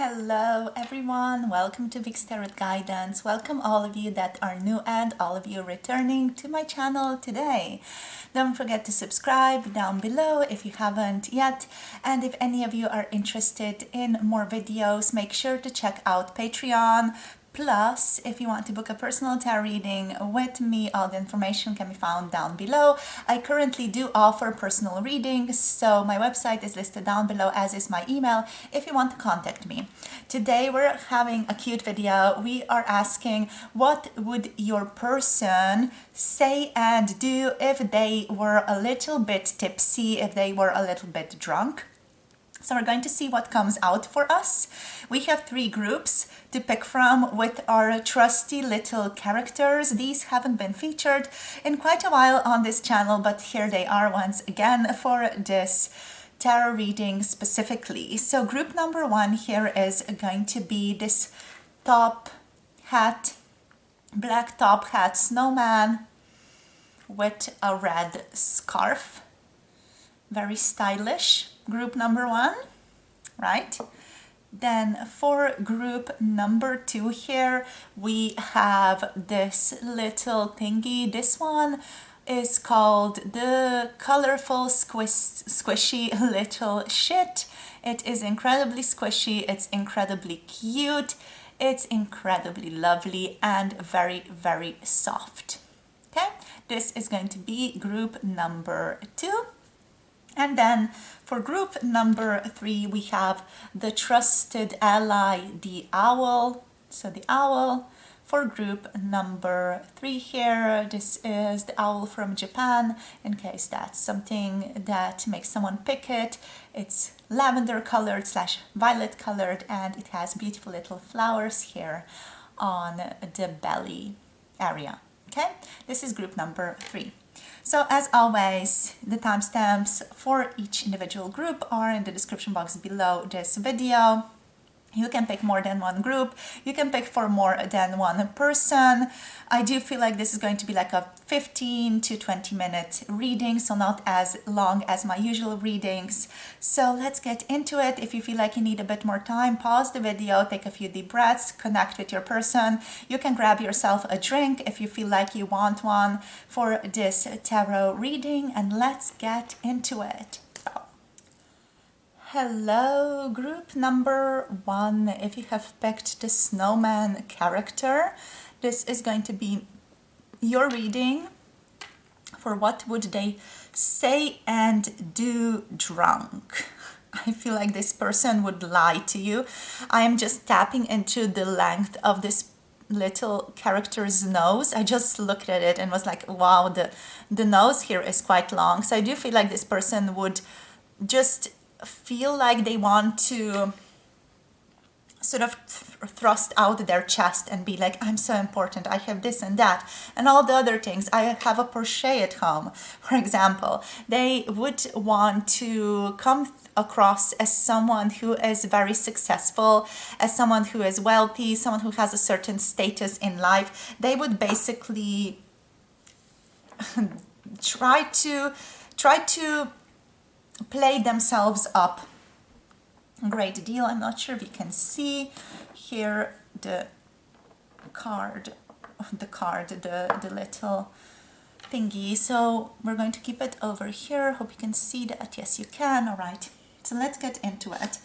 Hello everyone, welcome to Vic's Tarot Guidance. Welcome all of you that are new and all of you returning to my channel today. Don't forget to subscribe down below if you haven't yet, and if any of you are interested in more videos, make sure to check out Patreon. Plus, if you want to book a personal tarot reading with me, all the information can be found down below. I currently do offer personal readings, so my website is listed down below, as is my email if you want to contact me. Today we're having a cute video. We are asking, what would your person say and do if they were a little bit tipsy, if they were a little bit drunk? So we're going to see what comes out for us. We have 3 groups to pick from with our trusty little characters. These haven't been featured in quite a while on this channel, but here they are once again for this tarot reading specifically. So group number 1 here is going to be this top hat, black top hat snowman with a red scarf. Very stylish. Group number 1, right? Then for group number 2 here, we have this little thingy. This one is called the Colourful Squishy Little Shit. It is incredibly squishy, it's incredibly cute, it's incredibly lovely and very, very soft. Okay, this is going to be group number 2. And then for group number 3, we have the trusted ally, the owl. So the owl. For group number 3 here, this is the owl from Japan, in case that's something that makes someone pick it. It's lavender colored / violet colored, and it has beautiful little flowers here on the belly area. Okay, this is group number 3. So as always, the timestamps for each individual group are in the description box below this video. You can pick more than one group. You can pick for more than one person. I do feel like this is going to be like a 15 to 20 minute reading, so not as long as my usual readings. So let's get into it. If you feel like you need a bit more time, pause the video, take a few deep breaths, connect with your person. You can grab yourself a drink if you feel like you want one for this tarot reading, and let's get into it. Hello, group number 1. If you have picked the snowman character, this is going to be your reading for what would they say and do drunk. I feel like this person would lie to you. I am just tapping into the length of this little character's nose. I just looked at it and was like, wow, the nose here is quite long. So I do feel like this person would just feel like they want to sort of thrust out their chest and be like, I'm so important, I have this and that and all the other things. I have a Porsche at home, for example. They would want to come across as someone who is very successful, as someone who is wealthy, someone who has a certain status in life. They would basically try to play themselves up a great deal. I'm not sure if you can see here the little thingy. So we're going to keep it over here. Hope you can see that. Yes, you can. All right. So let's get into it.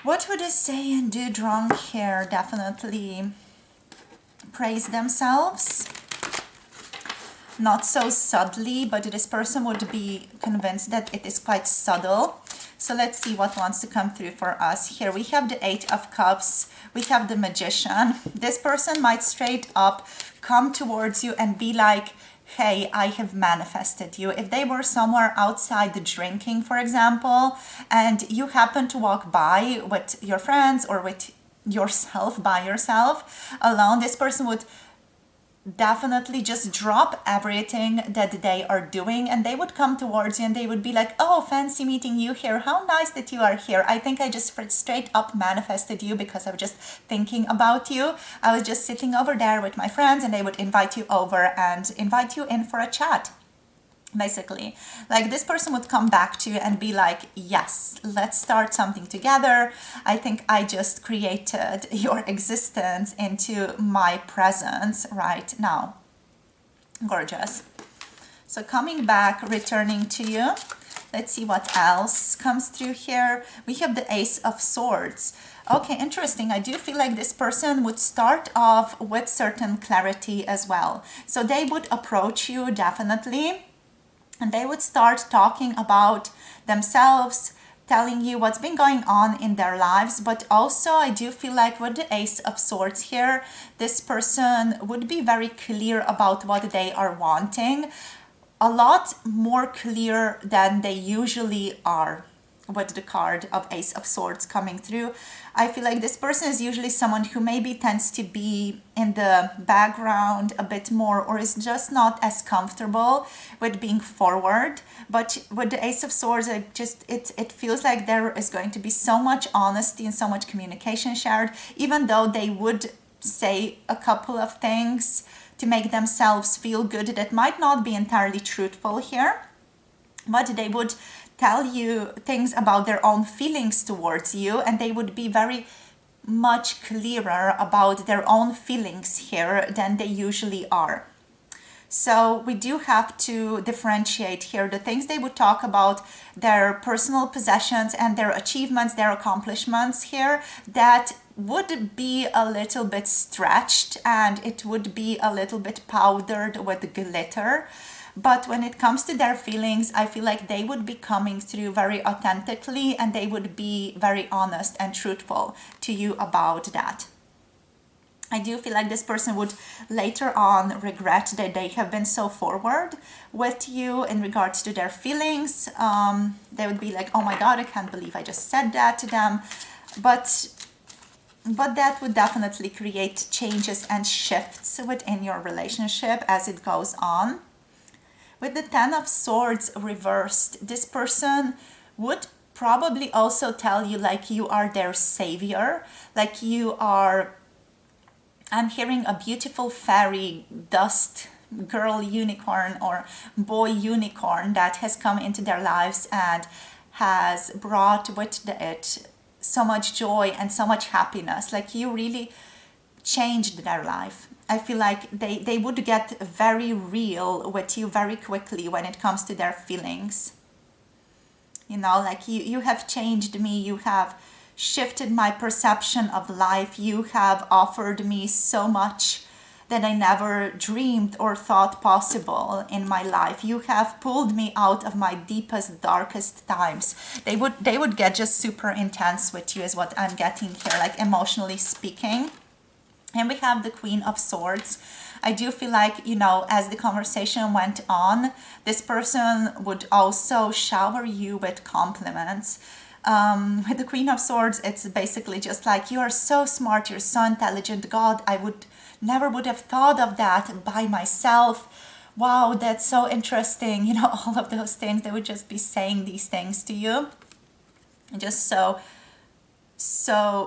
What would they say and do drunk here? Definitely praise themselves. Not so subtly, but this person would be convinced that it is quite subtle. So let's see what wants to come through for us. Here we have the 8 of Cups. We have the Magician. This person might straight up come towards you and be like, hey, I have manifested you. If they were somewhere outside the drinking, for example, and you happen to walk by with your friends or with yourself, by yourself, alone, this person would definitely just drop everything that they are doing, and they would come towards you and they would be like, oh, fancy meeting you here, how nice that you are here. I think I just straight up manifested you because I was just thinking about you. I was just sitting over there with my friends, and they would invite you over and invite you in for a chat. Basically, like this person would come back to you and be like, yes, let's start something together. I think I just created your existence into my presence right now. Gorgeous. So coming back, returning to you. Let's see what else comes through here. We have the Ace of Swords. Okay, interesting. I do feel like this person would start off with certain clarity as well. So they would approach you definitely, and they would start talking about themselves, telling you what's been going on in their lives. But also I do feel like with the Ace of Swords here, this person would be very clear about what they are wanting, a lot more clear than they usually are with the card of Ace of Swords coming through. I feel like this person is usually someone who maybe tends to be in the background a bit more, or is just not as comfortable with being forward. But with the Ace of Swords, it feels like there is going to be so much honesty and so much communication shared, even though they would say a couple of things to make themselves feel good that might not be entirely truthful here, but they would tell you things about their own feelings towards you, and they would be very much clearer about their own feelings here than they usually are. So we do have to differentiate here the things they would talk about, their personal possessions and their achievements, their accomplishments here, that would be a little bit stretched and it would be a little bit powdered with glitter. But when it comes to their feelings, I feel like they would be coming through very authentically, and they would be very honest and truthful to you about that. I do feel like this person would later on regret that they have been so forward with you in regards to their feelings. They would be like, oh my God, I can't believe I just said that to them. But that would definitely create changes and shifts within your relationship as it goes on. With the Ten of Swords reversed, this person would probably also tell you like you are their savior, like you are, I'm hearing a beautiful fairy dust girl unicorn or boy unicorn that has come into their lives and has brought with it so much joy and so much happiness. Like you really changed their life. I feel like they would get very real with you very quickly when it comes to their feelings. You know, like you have changed me, you have shifted my perception of life, you have offered me so much that I never dreamed or thought possible in my life. You have pulled me out of my deepest, darkest times. They would get just super intense with you is what I'm getting here, like emotionally speaking. And we have the Queen of Swords. I do feel like, you know, as the conversation went on, this person would also shower you with compliments. With the Queen of Swords, it's basically just like, you are so smart, you're so intelligent. God, I would never would have thought of that by myself. Wow, that's so interesting. You know, all of those things. They would just be saying these things to you. Just so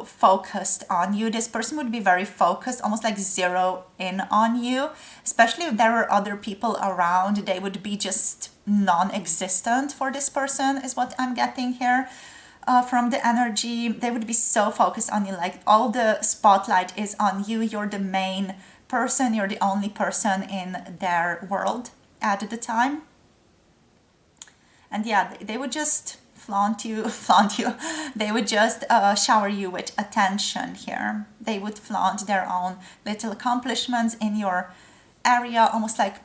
focused on you. This person would be very focused, almost like zero in on you, especially if there were other people around. They would be just non-existent for this person is what I'm getting here from the energy. They would be so focused on you, like all the spotlight is on you. You're the main person, you're the only person in their world at the time. And yeah, they would just flaunt you. They would just shower you with attention here. They would flaunt their own little accomplishments in your area, almost like,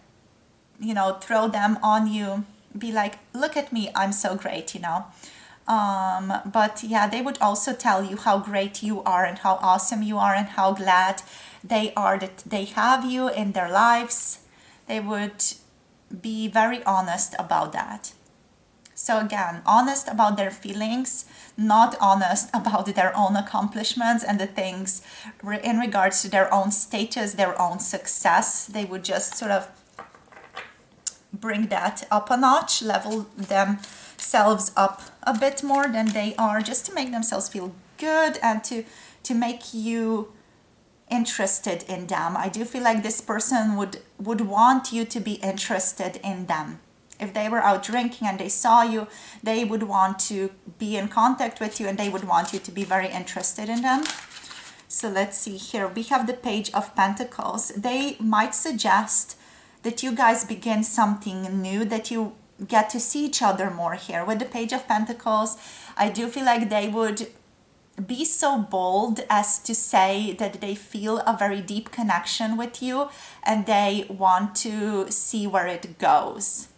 you know, throw them on you, be like, look at me, I'm so great, you know. But yeah, they would also tell you how great you are and how awesome you are and how glad they are that they have you in their lives. They would be very honest about that. So again, honest about their feelings, not honest about their own accomplishments and the things in regards to their own status, their own success. They would just sort of bring that up a notch, level themselves up a bit more than they are, just to make themselves feel good and to make you interested in them. I do feel like this person would want you to be interested in them If they were out drinking and they saw you, they would want to be in contact with you and they would want you to be very interested in them. So let's see here. We have the Page of Pentacles. They might suggest that you guys begin something new, that you get to see each other more here. With the Page of Pentacles, I do feel like they would be so bold as to say that they feel a very deep connection with you and they want to see where it goes.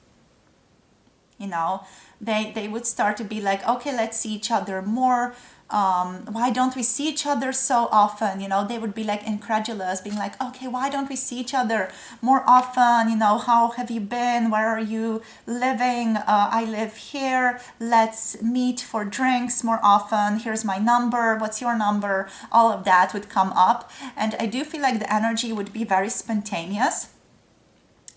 You know, they would start to be like, okay, let's see each other more. Why don't we see each other so often? You know, they would be like incredulous, being like, okay, why don't we see each other more often? You know, how have you been? Where are you living? I live here. Let's meet for drinks more often. Here's my number. What's your number? All of that would come up. And I do feel like the energy would be very spontaneous.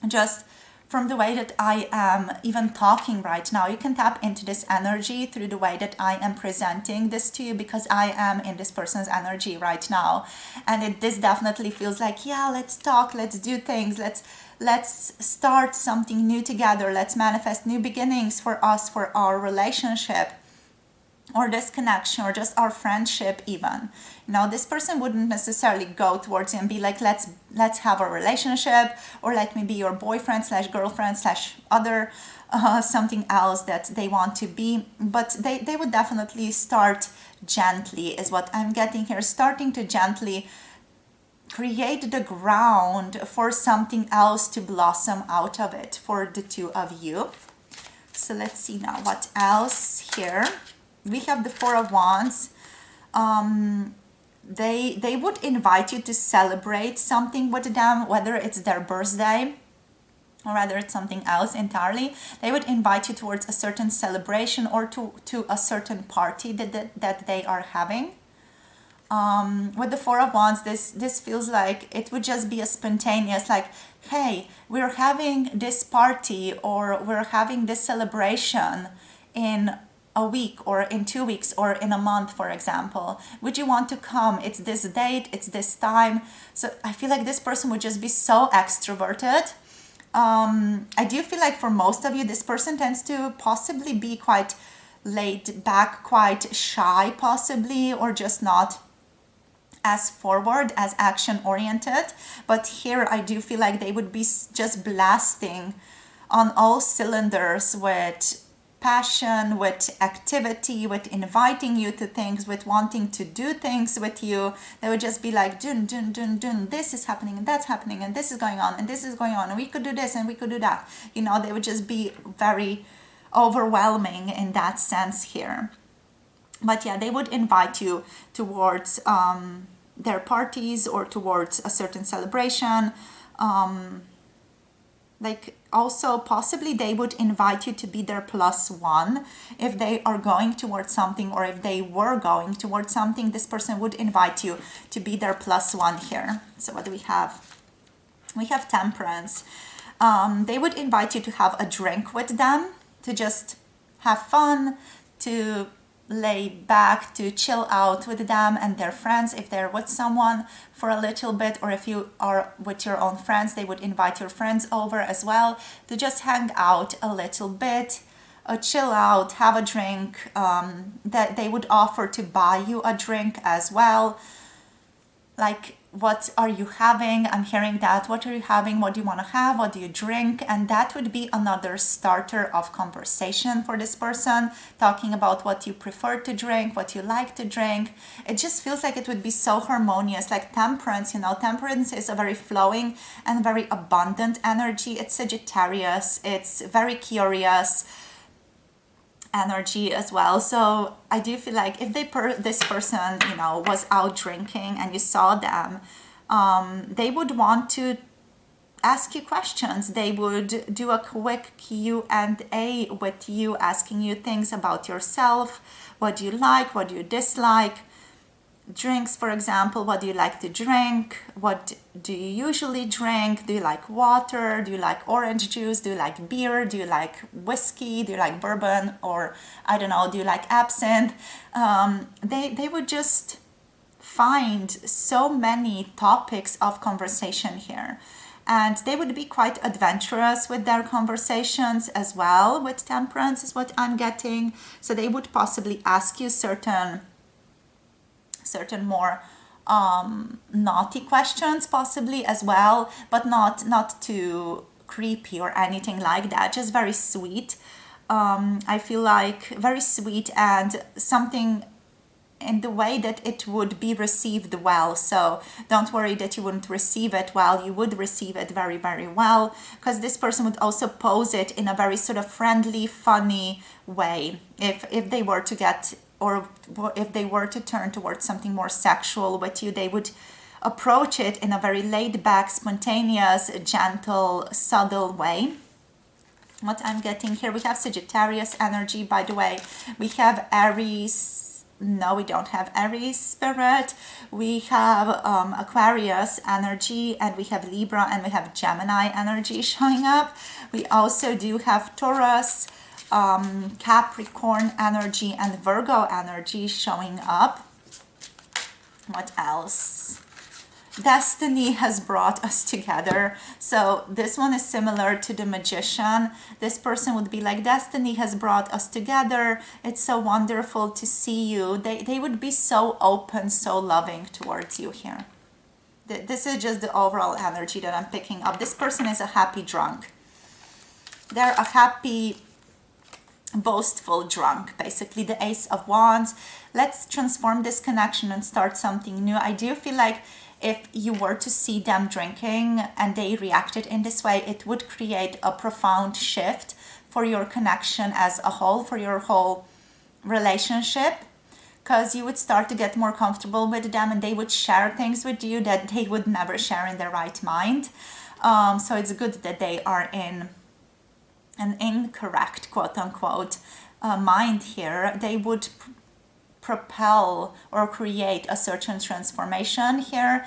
Just from the way that I am even talking right now, you can tap into this energy through the way that I am presenting this to you, because I am in this person's energy right now. And this definitely feels like, yeah, let's talk, let's do things, let's start something new together, let's manifest new beginnings for us, for our relationship, or this connection, or just our friendship even. You know, this person wouldn't necessarily go towards you and be like, let's have a relationship, or let me be your boyfriend slash girlfriend slash other something else that they want to be. But they would definitely start gently, is what I'm getting here, starting to gently create the ground for something else to blossom out of it for the two of you. So let's see now what else here. We have the Four of Wands. They would invite you to celebrate something with them, whether it's their birthday or whether it's something else entirely. They would invite you towards a certain celebration or to a certain party that they are having. With the Four of Wands, this feels like it would just be a spontaneous, like, hey, we're having this party or we're having this celebration in a week or in 2 weeks or in a month, for example. Would you want to come? It's this date, it's this time. So I feel like this person would just be so extroverted. I do feel like for most of you, this person tends to possibly be quite laid back, quite shy possibly, or just not as forward, as action oriented. But here I do feel like they would be just blasting on all cylinders with passion, with activity, with inviting you to things, with wanting to do things with you. They would just be like, dun, dun, dun, dun, this is happening and that's happening and this is going on and this is going on and we could do this and we could do that. You know, they would just be very overwhelming in that sense here. But yeah, they would invite you towards their parties or towards a certain celebration. Like also possibly they would invite you to be their +1 if they are going towards something, or if they were going towards something, this person would invite you to be their +1 here. So what do we have? We have Temperance. They would invite you to have a drink with them, to just have fun, to lay back, to chill out with them and their friends if they're with someone for a little bit, or if you are with your own friends, they would invite your friends over as well to just hang out a little bit, chill out, have a drink. That they would offer to buy you a drink as well. Like, what are you having? I'm hearing that. What are you having? What do you want to have? What do you drink? And that would be another starter of conversation for this person, talking about what you prefer to drink, what you like to drink. It just feels like it would be so harmonious. Like Temperance, you know, Temperance is a very flowing and very abundant energy. It's Sagittarius. It's very curious energy as well. So I do feel like if this person, you know, was out drinking and you saw them, they would want to ask you questions. They would do a quick Q&A with you, asking you things about yourself. What do you like? What do you dislike? Drinks, for example, what do you like to drink? What do you usually drink? Do you like water? Do you like orange juice? Do you like beer? Do you like whiskey? Do you like bourbon? Or I don't know, do you like absinthe? They would just find so many topics of conversation here. and they would be quite adventurous with their conversations as well. With Temperance is what I'm getting. So they would possibly ask you certain more naughty questions possibly as well, but not too creepy or anything like that, just very sweet. I feel like very sweet, and something in the way that it would be received well. So don't worry that you wouldn't receive it well. You would receive it very, very well, because this person would also pose it in a very sort of friendly, funny way. If they were to get, or if they were to turn towards something more sexual with you, they would approach it in a very laid back, spontaneous, gentle, subtle way. What I'm getting here, we have Sagittarius energy, by the way. We have Aries. No, we don't have Aries spirit. We have Aquarius energy, and we have Libra, and we have Gemini energy showing up. We also do have Taurus, Capricorn energy, and Virgo energy showing up. What else? Destiny has brought us together. So this one is similar to the Magician. This person would be like, destiny has brought us together. It's so wonderful to see you. They would be so open, so loving towards you here. This is just the overall energy that I'm picking up. This person is a happy drunk. They're a happy, boastful drunk, basically. The Ace of Wands. Let's transform this connection and start something new. I do feel like if you were to see them drinking and they reacted in this way, it would create a profound shift for your connection as a whole, for your whole relationship, because you would start to get more comfortable with them, and they would share things with you that they would never share in their right mind. So it's good that they are in an incorrect, quote unquote, mind here. They would propel or create a certain transformation here.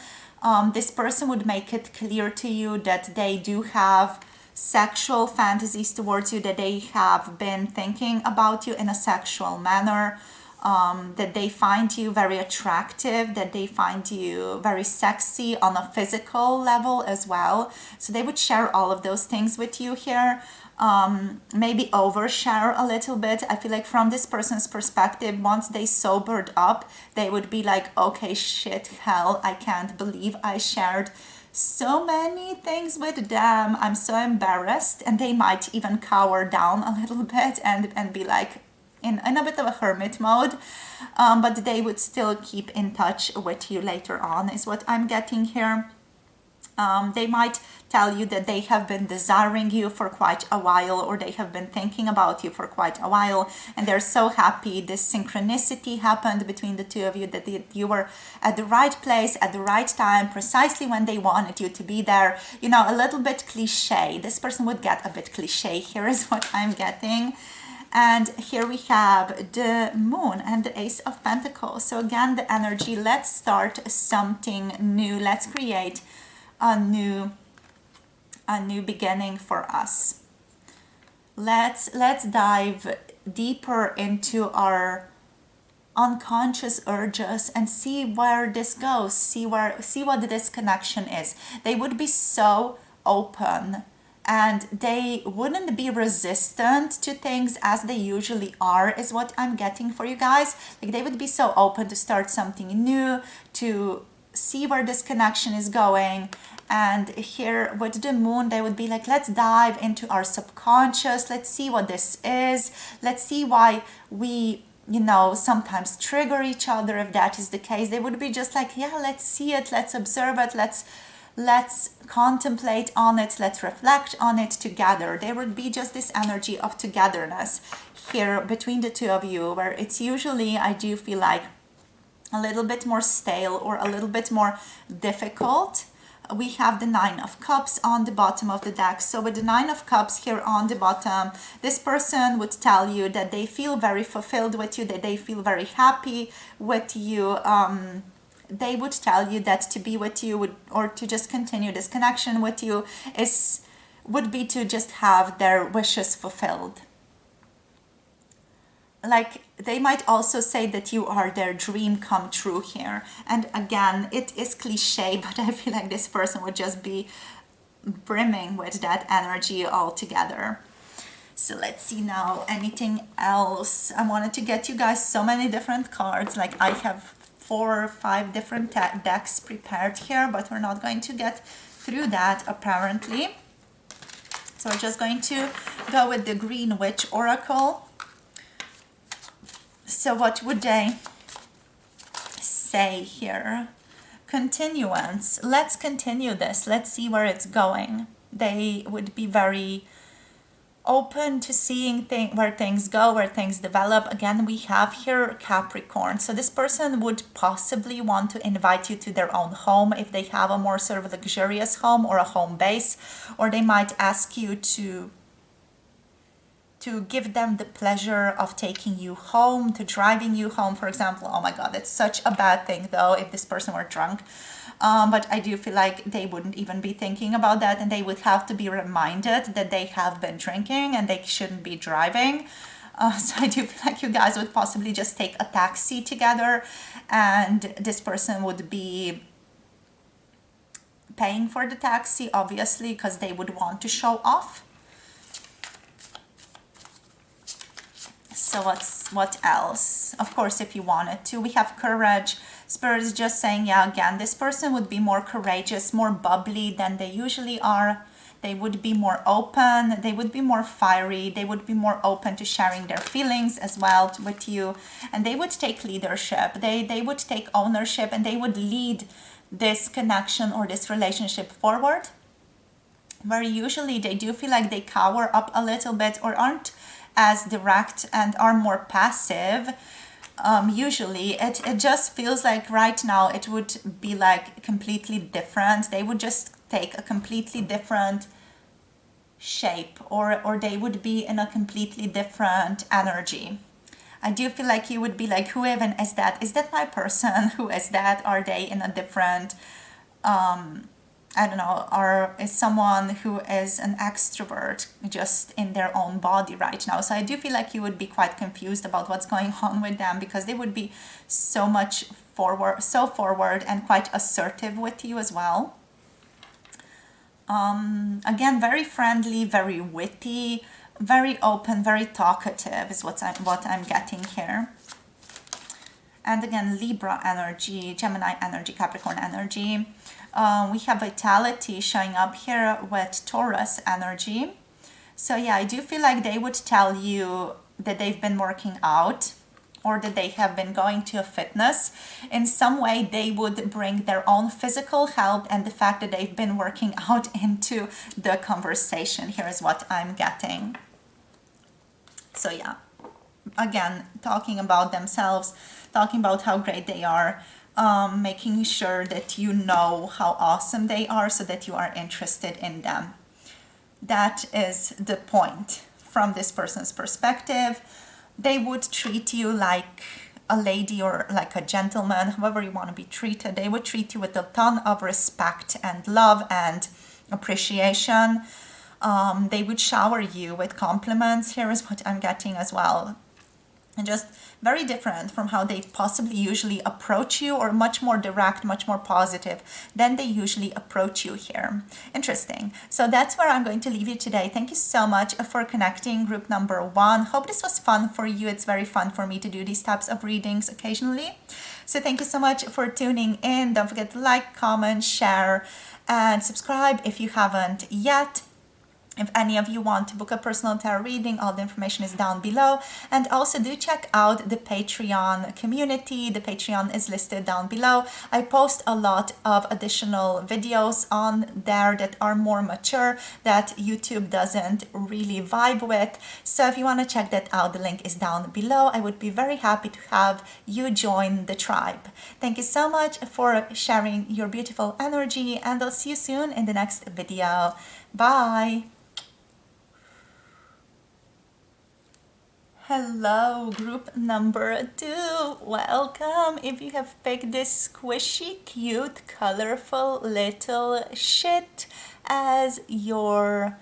This person would make it clear to you that they do have sexual fantasies towards you, that they have been thinking about you in a sexual manner, that they find you very attractive, that they find you very sexy on a physical level as well. So they would share all of those things with you here. Maybe overshare a little bit. I feel like from this person's perspective, once they sobered up, they would be like, okay, shit, hell, I can't believe I shared so many things with them. I'm so embarrassed. And they might even cower down a little bit and be like in a bit of a hermit mode. But they would still keep in touch with you later on, is what I'm getting here. They might tell you that they have been desiring you for quite a while, or they have been thinking about you for quite a while, and they're so happy this synchronicity happened between the two of you, that you were at the right place at the right time, precisely when they wanted you to be there. You know, a little bit cliche. This person would get a bit cliche here, is what I'm getting. And here we have the Moon and the Ace of Pentacles. So again, the energy, let's start something new. Let's create a new beginning for us. Let's dive deeper into our unconscious urges and see where this goes. See what this connection is. They would be so open, and they wouldn't be resistant to things as they usually are, is what I'm getting for you guys. Like, they would be so open to start something new, to see where this connection is going. And here with the Moon, they would be like, let's dive into our subconscious. Let's see what this is. Let's see why we, sometimes trigger each other. If that is the case, they would be just like, yeah, let's see it. Let's observe it. Let's contemplate on it. Let's reflect on it together. There would be just this energy of togetherness here between the two of you, where it's usually, I do feel like, a little bit more stale or a little bit more difficult. We have the Nine of Cups on the bottom of the deck. So with the Nine of Cups here on the bottom, this person would tell you that they feel very fulfilled with you, that they feel very happy with you. They would tell you that to be with you or to just continue this connection with you would be to just have their wishes fulfilled. Like, they might also say that you are their dream come true here. And again, it is cliche, but I feel like this person would just be brimming with that energy altogether. So let's see now, anything else? I wanted to get you guys so many different cards. Like I have 4 or 5 different decks prepared here, but we're not going to get through that apparently. So we're just going to go with the Green Witch Oracle. So what would they say here? Continuance. Let's continue this. Let's see where it's going. They would be very open to seeing where things go, where things develop. Again, we have here Capricorn. So this person would possibly want to invite you to their own home if they have a more sort of luxurious home or a home base, or they might ask you to give them the pleasure of taking you home, to driving you home, for example. Oh my God, it's such a bad thing though if this person were drunk. But I do feel like they wouldn't even be thinking about that, and they would have to be reminded that they have been drinking and they shouldn't be driving. So I do feel like you guys would possibly just take a taxi together, and this person would be paying for the taxi, obviously, because they would want to show off. So what else? Of course, if you wanted to, we have Courage. Spirit is just saying, yeah, again, this person would be more courageous, more bubbly than they usually are. They would be more open. They would be more fiery. They would be more open to sharing their feelings as well with you. And they would take leadership. They would take ownership, and they would lead this connection or this relationship forward. Very usually they do feel like they cower up a little bit or aren't as direct and are more passive. Usually it just feels like right now it would be like completely different. They would just take a completely different shape, or they would be in a completely different energy. I do feel like you would be like, who even is that? Is that my person? Who is that? Are they in a different I don't know, or is someone who is an extrovert just in their own body right now? So I do feel like you would be quite confused about what's going on with them, because they would be so forward and quite assertive with you as well. Again, very friendly, very witty, very open, very talkative is what I'm getting here. And again, Libra energy, Gemini energy, Capricorn energy. We have vitality showing up here with Taurus energy. So yeah, I do feel like they would tell you that they've been working out, or that they have been going to a fitness. In some way, they would bring their own physical health and the fact that they've been working out into the conversation. Here is what I'm getting. So yeah, again, talking about themselves, talking about how great they are, making sure that you know how awesome they are so that you are interested in them. That is the point from this person's perspective. They would treat you like a lady or like a gentleman, however you want to be treated. They would treat you with a ton of respect and love and appreciation. They would shower you with compliments. Here is what I'm getting as well. And just very different from how they possibly usually approach you, or much more direct, much more positive than they usually approach you here. Interesting. So that's where I'm going to leave you today. Thank you so much for connecting, group number 1. Hope this was fun for you. It's very fun for me to do these types of readings occasionally. So thank you so much for tuning in. Don't forget to like, comment, share, and subscribe if you haven't yet. If any of you want to book a personal tarot reading, all the information is down below. And also do check out the Patreon community. The Patreon is listed down below. I post a lot of additional videos on there that are more mature, that YouTube doesn't really vibe with. So if you want to check that out, the link is down below. I would be very happy to have you join the tribe. Thank you so much for sharing your beautiful energy, and I'll see you soon in the next video. Bye! Hello, group number 2. Welcome. If you have picked this squishy, cute, colorful little shit as your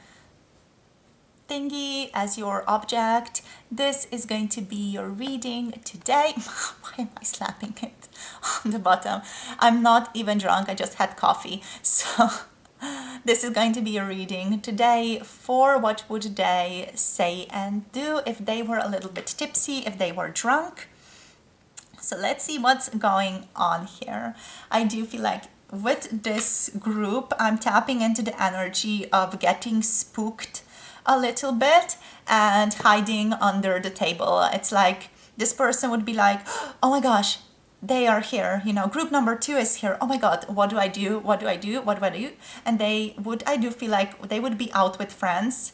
thingy, as your object, this is going to be your reading today. Why am I slapping it on the bottom? I'm not even drunk. I just had coffee. So This is going to be a reading today for what would they say and do if they were a little bit tipsy, if they were drunk. So let's see what's going on here. I do feel like with this group, I'm tapping into the energy of getting spooked a little bit and hiding under the table. It's like this person would be like, oh my gosh, they are here, you know, group number 2 is here. Oh my God, what do I do? What do I do? What do I do? And I do feel like they would be out with friends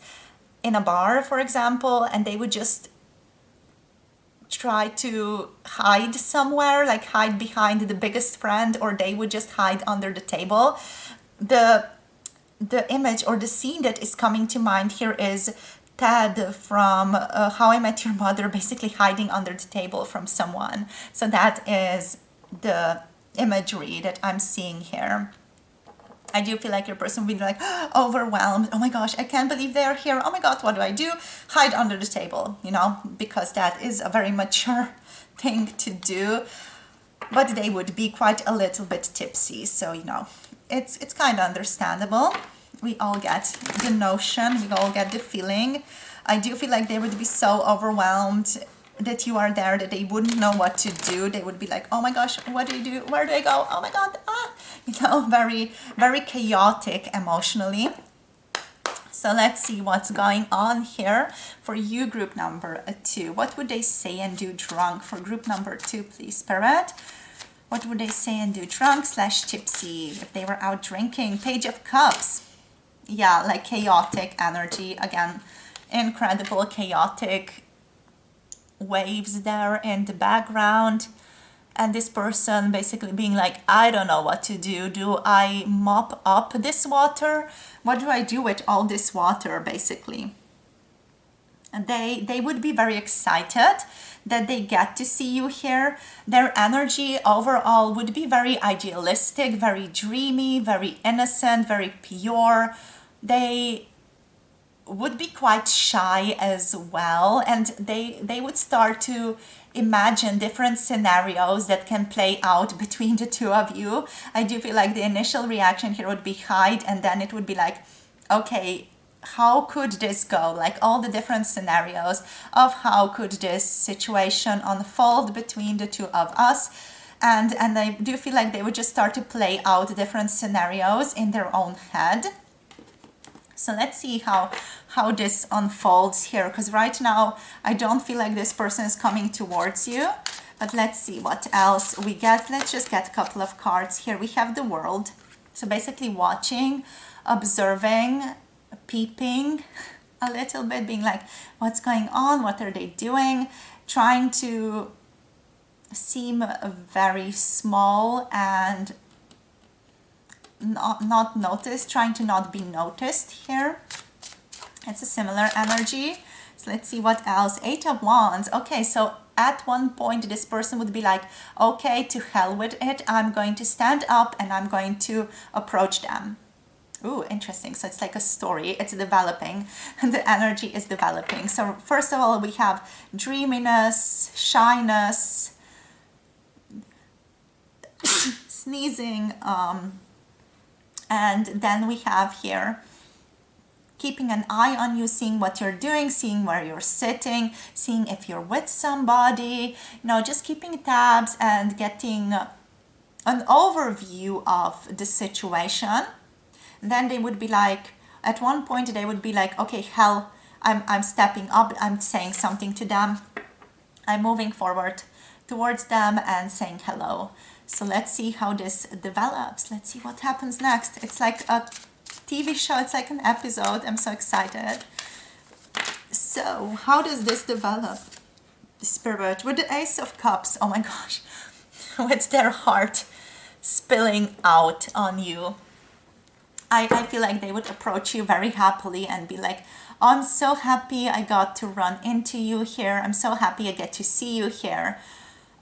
in a bar, for example, and they would just try to hide somewhere, like hide behind the biggest friend, or they would just hide under the table. The image or the scene that is coming to mind here is Ted from How I Met Your Mother, basically hiding under the table from someone. So that is the imagery that I'm seeing here. I do feel like your person will be like overwhelmed. Oh my gosh, I can't believe they're here. Oh my God, what do I do? Hide under the table, you know, because that is a very mature thing to do. But they would be quite a little bit tipsy. So, you know, it's kind of understandable. We all get the notion, we all get the feeling. I do feel like they would be so overwhelmed that you are there that they wouldn't know what to do. They would be like, oh my gosh, what do you do? Where do I go? Oh my God, you know, very, very chaotic emotionally. So let's see what's going on here for you, group number 2. What would they say and do drunk for group number 2, please, Spirit? What would they say and do drunk / tipsy if they were out drinking? Page of Cups. Yeah, like chaotic energy. Again, incredible chaotic waves there in the background. And this person basically being like, I don't know what to do. Do I mop up this water? What do I do with all this water, basically? And they would be very excited that they get to see you here. Their energy overall would be very idealistic, very dreamy, very innocent, very pure. They would be quite shy as well, and they would start to imagine different scenarios that can play out between the two of you. I do feel like the initial reaction here would be hide, and then it would be like, okay, how could this go? Like all the different scenarios of how could this situation unfold between the two of us. And I do feel like they would just start to play out different scenarios in their own head. So let's see how this unfolds here, because right now I don't feel like this person is coming towards you. But let's see what else we get. Let's just get a couple of cards here. We have the World. So basically watching, observing, peeping a little bit, being like, what's going on? What are they doing? Trying to seem very small and not noticed, trying to not be noticed here. It's a similar energy. So let's see what else. 8 of Wands. Okay, so at one point this person would be like, okay, to hell with it. I'm going to stand up and I'm going to approach them. Ooh, interesting. So it's like a story. It's developing. The energy is developing. So first of all, we have dreaminess, shyness, sneezing, and then we have here keeping an eye on you, seeing what you're doing, seeing where you're sitting, seeing if you're with somebody, you know, just keeping tabs and getting an overview of the situation. Then they would be like, at one point they would be like, okay, hell, I'm stepping up, I'm saying something to them, I'm moving forward towards them and saying hello. So let's see how this develops. Let's see what happens next. It's like a TV show. It's like an episode. I'm so excited. So how does this develop? Spirit with the Ace of Cups. Oh my gosh. With their heart spilling out on you. I feel like they would approach you very happily and be like, oh, I'm so happy I got to run into you here. I'm so happy I get to see you here.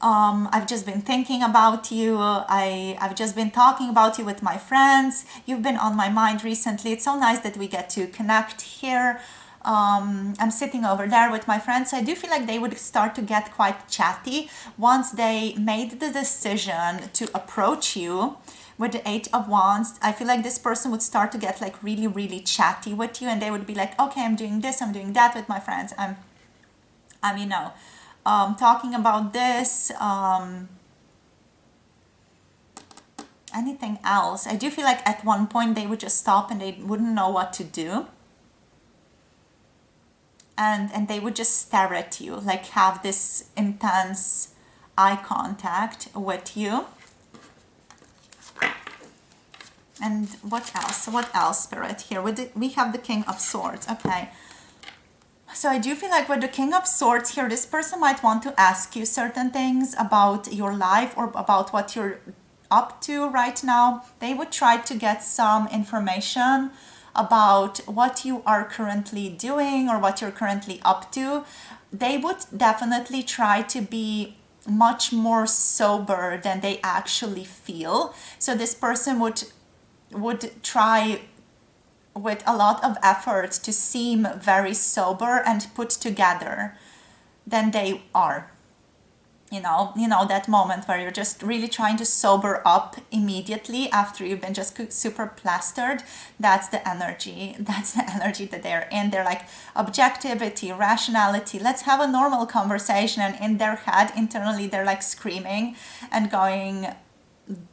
I've just been thinking about you. I've just been talking about you with my friends. You've been on my mind recently. It's so nice that we get to connect here. I'm sitting over there with my friends. I do feel like they would start to get quite chatty once they made the decision to approach you with the Eight of Wands. I feel like this person would start to get like really, really chatty with you, and they would be like, okay, I'm doing this, I'm doing that with my friends. I'm talking about this, anything else. I do feel like at one point they would just stop and they wouldn't know what to do. And they would just stare at you, like have this intense eye contact with you. And what else? What else, Spirit, here? We have the King of Swords. Okay. So I do feel like with the King of Swords here, this person might want to ask you certain things about your life or about what you're up to right now. They would try to get some information about what you are currently doing or what you're currently up to. They would definitely try to be much more sober than they actually feel. So this person would try with a lot of effort to seem very sober and put together than they are. You know that moment where you're just really trying to sober up immediately after you've been just super plastered. That's the energy that they're in. They're like objectivity, rationality, let's have a normal conversation. And in their head internally they're like screaming and going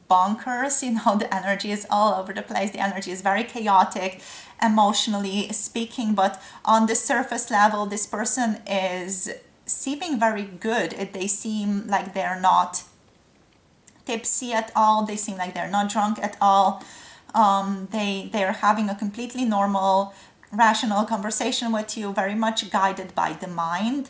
bonkers. The energy is all over the place. The energy is very chaotic, emotionally speaking, but on the surface level this person is seeming very good. They seem like they're not tipsy at all. They seem like they're not drunk at all. They're having a completely normal, rational conversation with you, very much guided by the mind.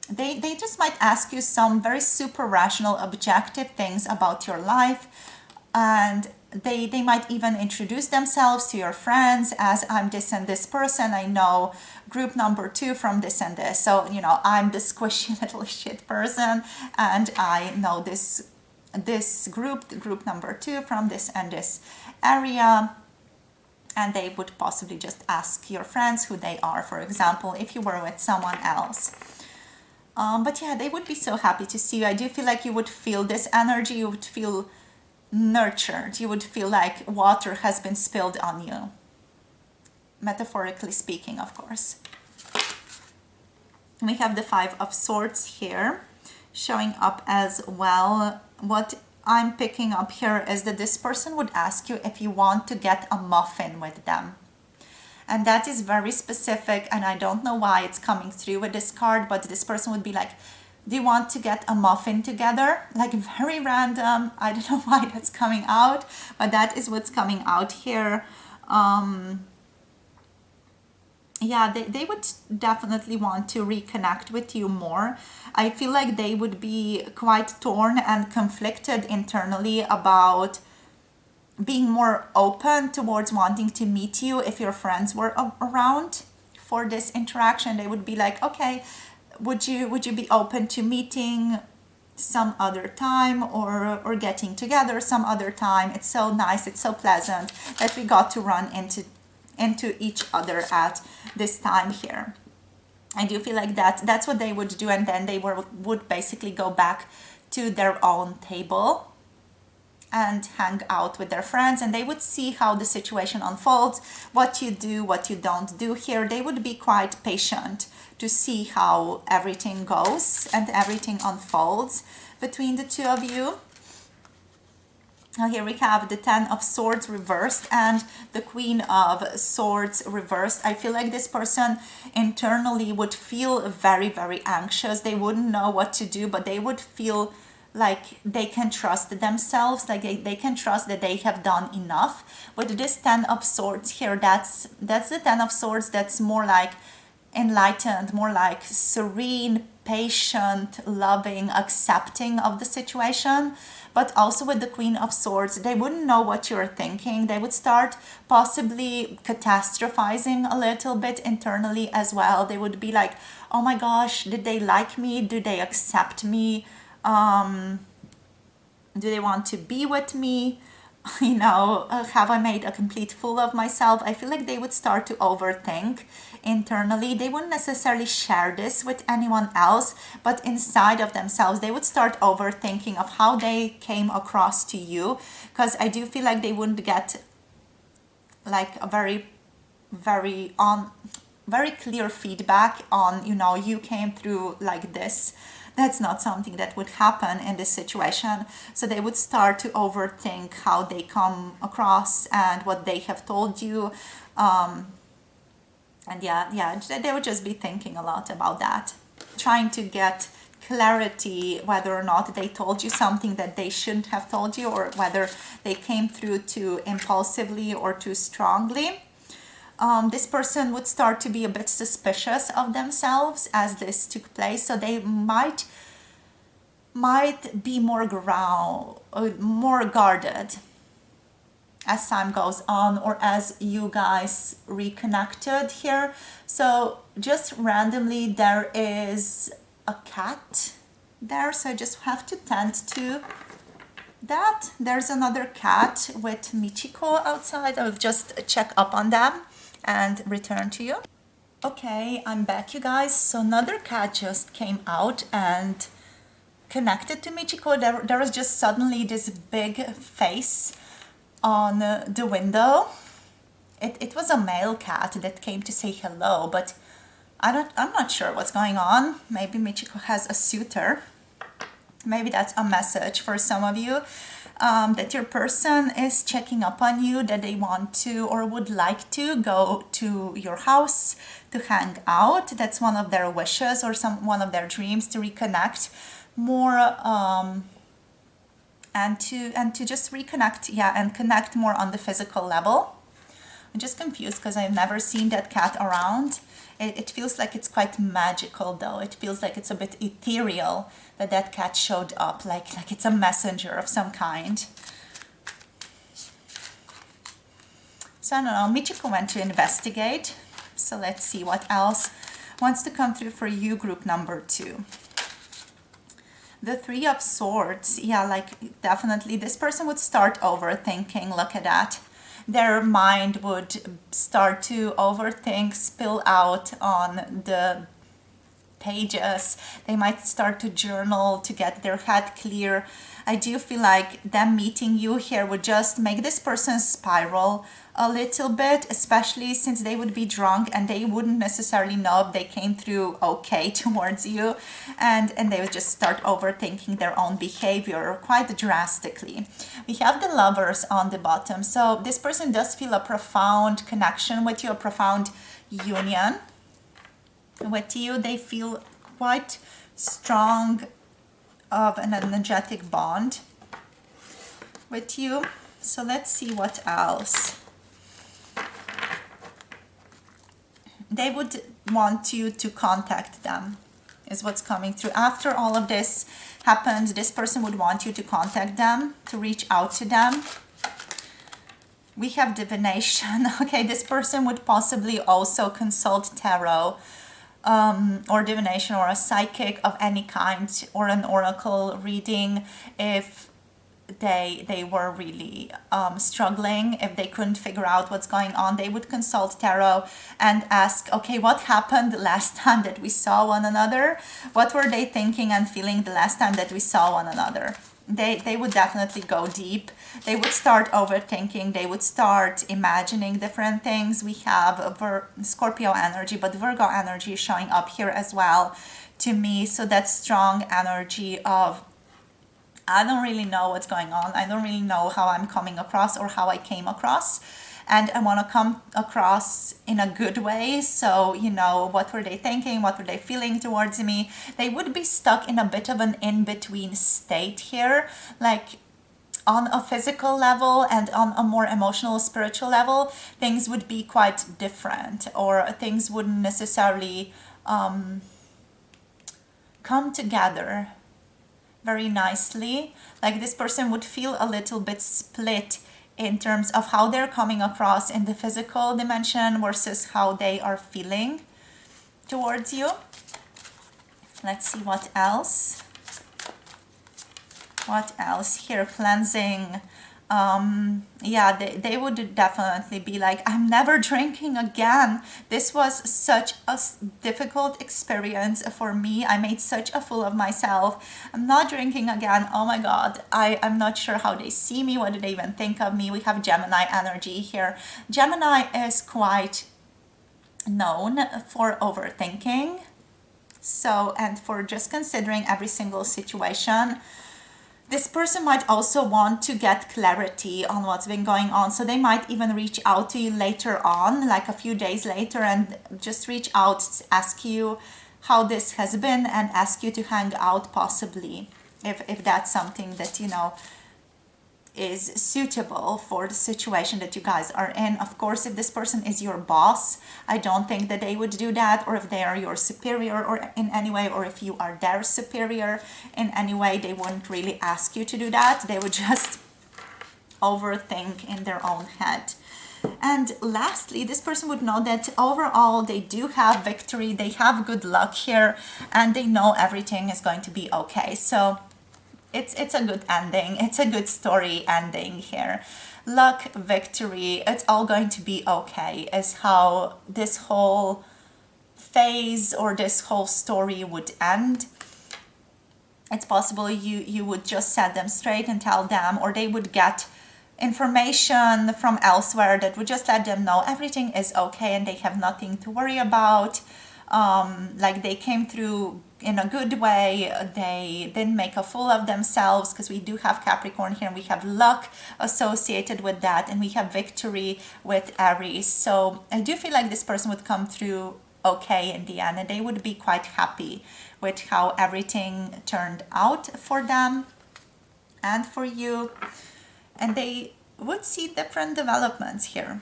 They just might ask you some very super rational, objective things about your life, and they might even introduce themselves to your friends as, I'm this and this person, I know group number 2 from this and this, so I'm the squishy little shit person, and I know this group number 2 from this and this area. And they would possibly just ask your friends who they are, for example, if you were with someone else. But yeah, they would be so happy to see you. I do feel like you would feel this energy. You would feel nurtured. You would feel like water has been spilled on you. Metaphorically speaking, of course. We have the Five of Swords here showing up as well. What I'm picking up here is that this person would ask you if you want to get a muffin with them. And that is very specific, and I don't know why it's coming through with this card, but this person would be like, do you want to get a muffin together? Like very random. I don't know why that's coming out, but that is what's coming out here. Yeah, they would definitely want to reconnect with you more. I feel like they would be quite torn and conflicted internally about being more open towards wanting to meet you if your friends were around for this interaction. They would be like, okay, would you be open to meeting some other time or getting together some other time? It's so nice, it's so pleasant that we got to run into each other at this time here. I do feel like that's what they would do, and then they would basically go back to their own table and hang out with their friends, and they would see how the situation unfolds, what you do, what you don't do here. They would be quite patient to see how everything goes and everything unfolds between the two of you. Now here we have the Ten of Swords reversed and the Queen of Swords reversed. I feel like this person internally would feel very, very anxious. They wouldn't know what to do, but they would feel like they can trust themselves, like they can trust that they have done enough. With this Ten of Swords here, that's the Ten of Swords that's more like enlightened, more like serene, patient, loving, accepting of the situation. But also with the Queen of Swords, they wouldn't know what you're thinking. They would start possibly catastrophizing a little bit internally as well. They would be like, oh my gosh, did they like me? Do they accept me? Do they want to be with me? you know, have I made a complete fool of myself? I feel like they would start to overthink internally. They wouldn't necessarily share this with anyone else, but inside of themselves, they would start overthinking of how they came across to you, because I do feel like they wouldn't get like a very clear feedback on, you know, you came through like this. That's not something that would happen in this situation. So they would start to overthink how they come across and what they have told you. And yeah, they would just be thinking a lot about that, trying to get clarity whether or not they told you something that they shouldn't have told you, or whether they came through too impulsively or too strongly. This person would start to be a bit suspicious of themselves as this took place, so they might be more guarded as time goes on, or as you guys reconnected here. So just randomly there is a cat there, so I just have to tend to that. There's another cat with Michiko outside. I'll just check up on them and return to you. Okay, I'm back, you guys. So another cat just came out and connected to Michiko. There was just suddenly this big face on the window. It was a male cat that came to say hello, but I'm not sure what's going on. Maybe Michiko has a suitor. Maybe that's a message for some of you, that your person is checking up on you, that they want to or would like to go to your house to hang out. That's one of their wishes, or one of their dreams, to reconnect more, and to just reconnect, yeah, and connect more on the physical level. I'm just confused because I've never seen that cat around. It feels like it's quite magical, though. It feels like it's a bit ethereal that cat showed up, like it's a messenger of some kind. So I don't know, Michiko went to investigate. So let's see what else wants to come through for you, group number 2. The Three of Swords. Yeah, like definitely this person would start overthinking. Look at that. Their mind would start to overthink, spill out on the pages. They might start to journal to get their head clear. I do feel like them meeting you here would just make this person spiral a little bit, especially since they would be drunk and they wouldn't necessarily know if they came through okay towards you, and they would just start overthinking their own behavior quite drastically. We have the Lovers on the bottom, so this person does feel a profound connection with you, a profound union with you. They feel quite strong of an energetic bond with you. So let's see what else. They would want you to contact them, is what's coming through. After all of this happens, this person would want you to contact them, to reach out to them. We have divination. Okay, this person would possibly also consult tarot, or divination, or a psychic of any kind, or an oracle reading if they were really struggling, if they couldn't figure out what's going on. They would consult tarot and ask, okay, what happened the last time that we saw one another? What were they thinking and feeling the last time that we saw one another? They would definitely go deep. They would start overthinking. They would start imagining different things. We have Scorpio energy, but Virgo energy is showing up here as well to me. So that strong energy of, I don't really know what's going on. I don't really know how I'm coming across or how I came across. And I want to come across in a good way. So, you know, what were they thinking? What were they feeling towards me? They would be stuck in a bit of an in-between state here. Like on a physical level and on a more emotional, spiritual level, things would be quite different, or things wouldn't necessarily come together very nicely. Like this person would feel a little bit split in terms of how they're coming across in the physical dimension versus how they are feeling towards you. Let's see what else. What else here? Cleansing Yeah, they would definitely be like, I'm never drinking again. This was such a difficult experience for me. I made such a fool of myself. I'm not drinking again. Oh my God. I'm not sure how they see me. What do they even think of me? We have Gemini energy here. Gemini is quite known for overthinking. So, and for just considering every single situation. This person might also want to get clarity on what's been going on. So they might even reach out to you later on, like a few days later, and just reach out, ask you how this has been, and ask you to hang out possibly, if that's something that, you know, is suitable for the situation that you guys are in. Of course, if this person is your boss, I don't think that they would do that, or if they are your superior or in any way, or if you are their superior in any way, they wouldn't really ask you to do that. They would just overthink in their own head. And lastly, this person would know that overall they do have victory, they have good luck here, and they know everything is going to be okay. So it's a good ending. It's a good story ending here. Luck, victory, it's all going to be okay, is how this whole phase or this whole story would end. It's possible you would just set them straight and tell them, or they would get information from elsewhere that would just let them know everything is okay and they have nothing to worry about. Like they came through in a good way, they didn't make a fool of themselves, because we do have Capricorn here and we have luck associated with that, and we have victory with Aries. So I do feel like this person would come through okay in the end, and they would be quite happy with how everything turned out for them and for you, and they would see different developments here,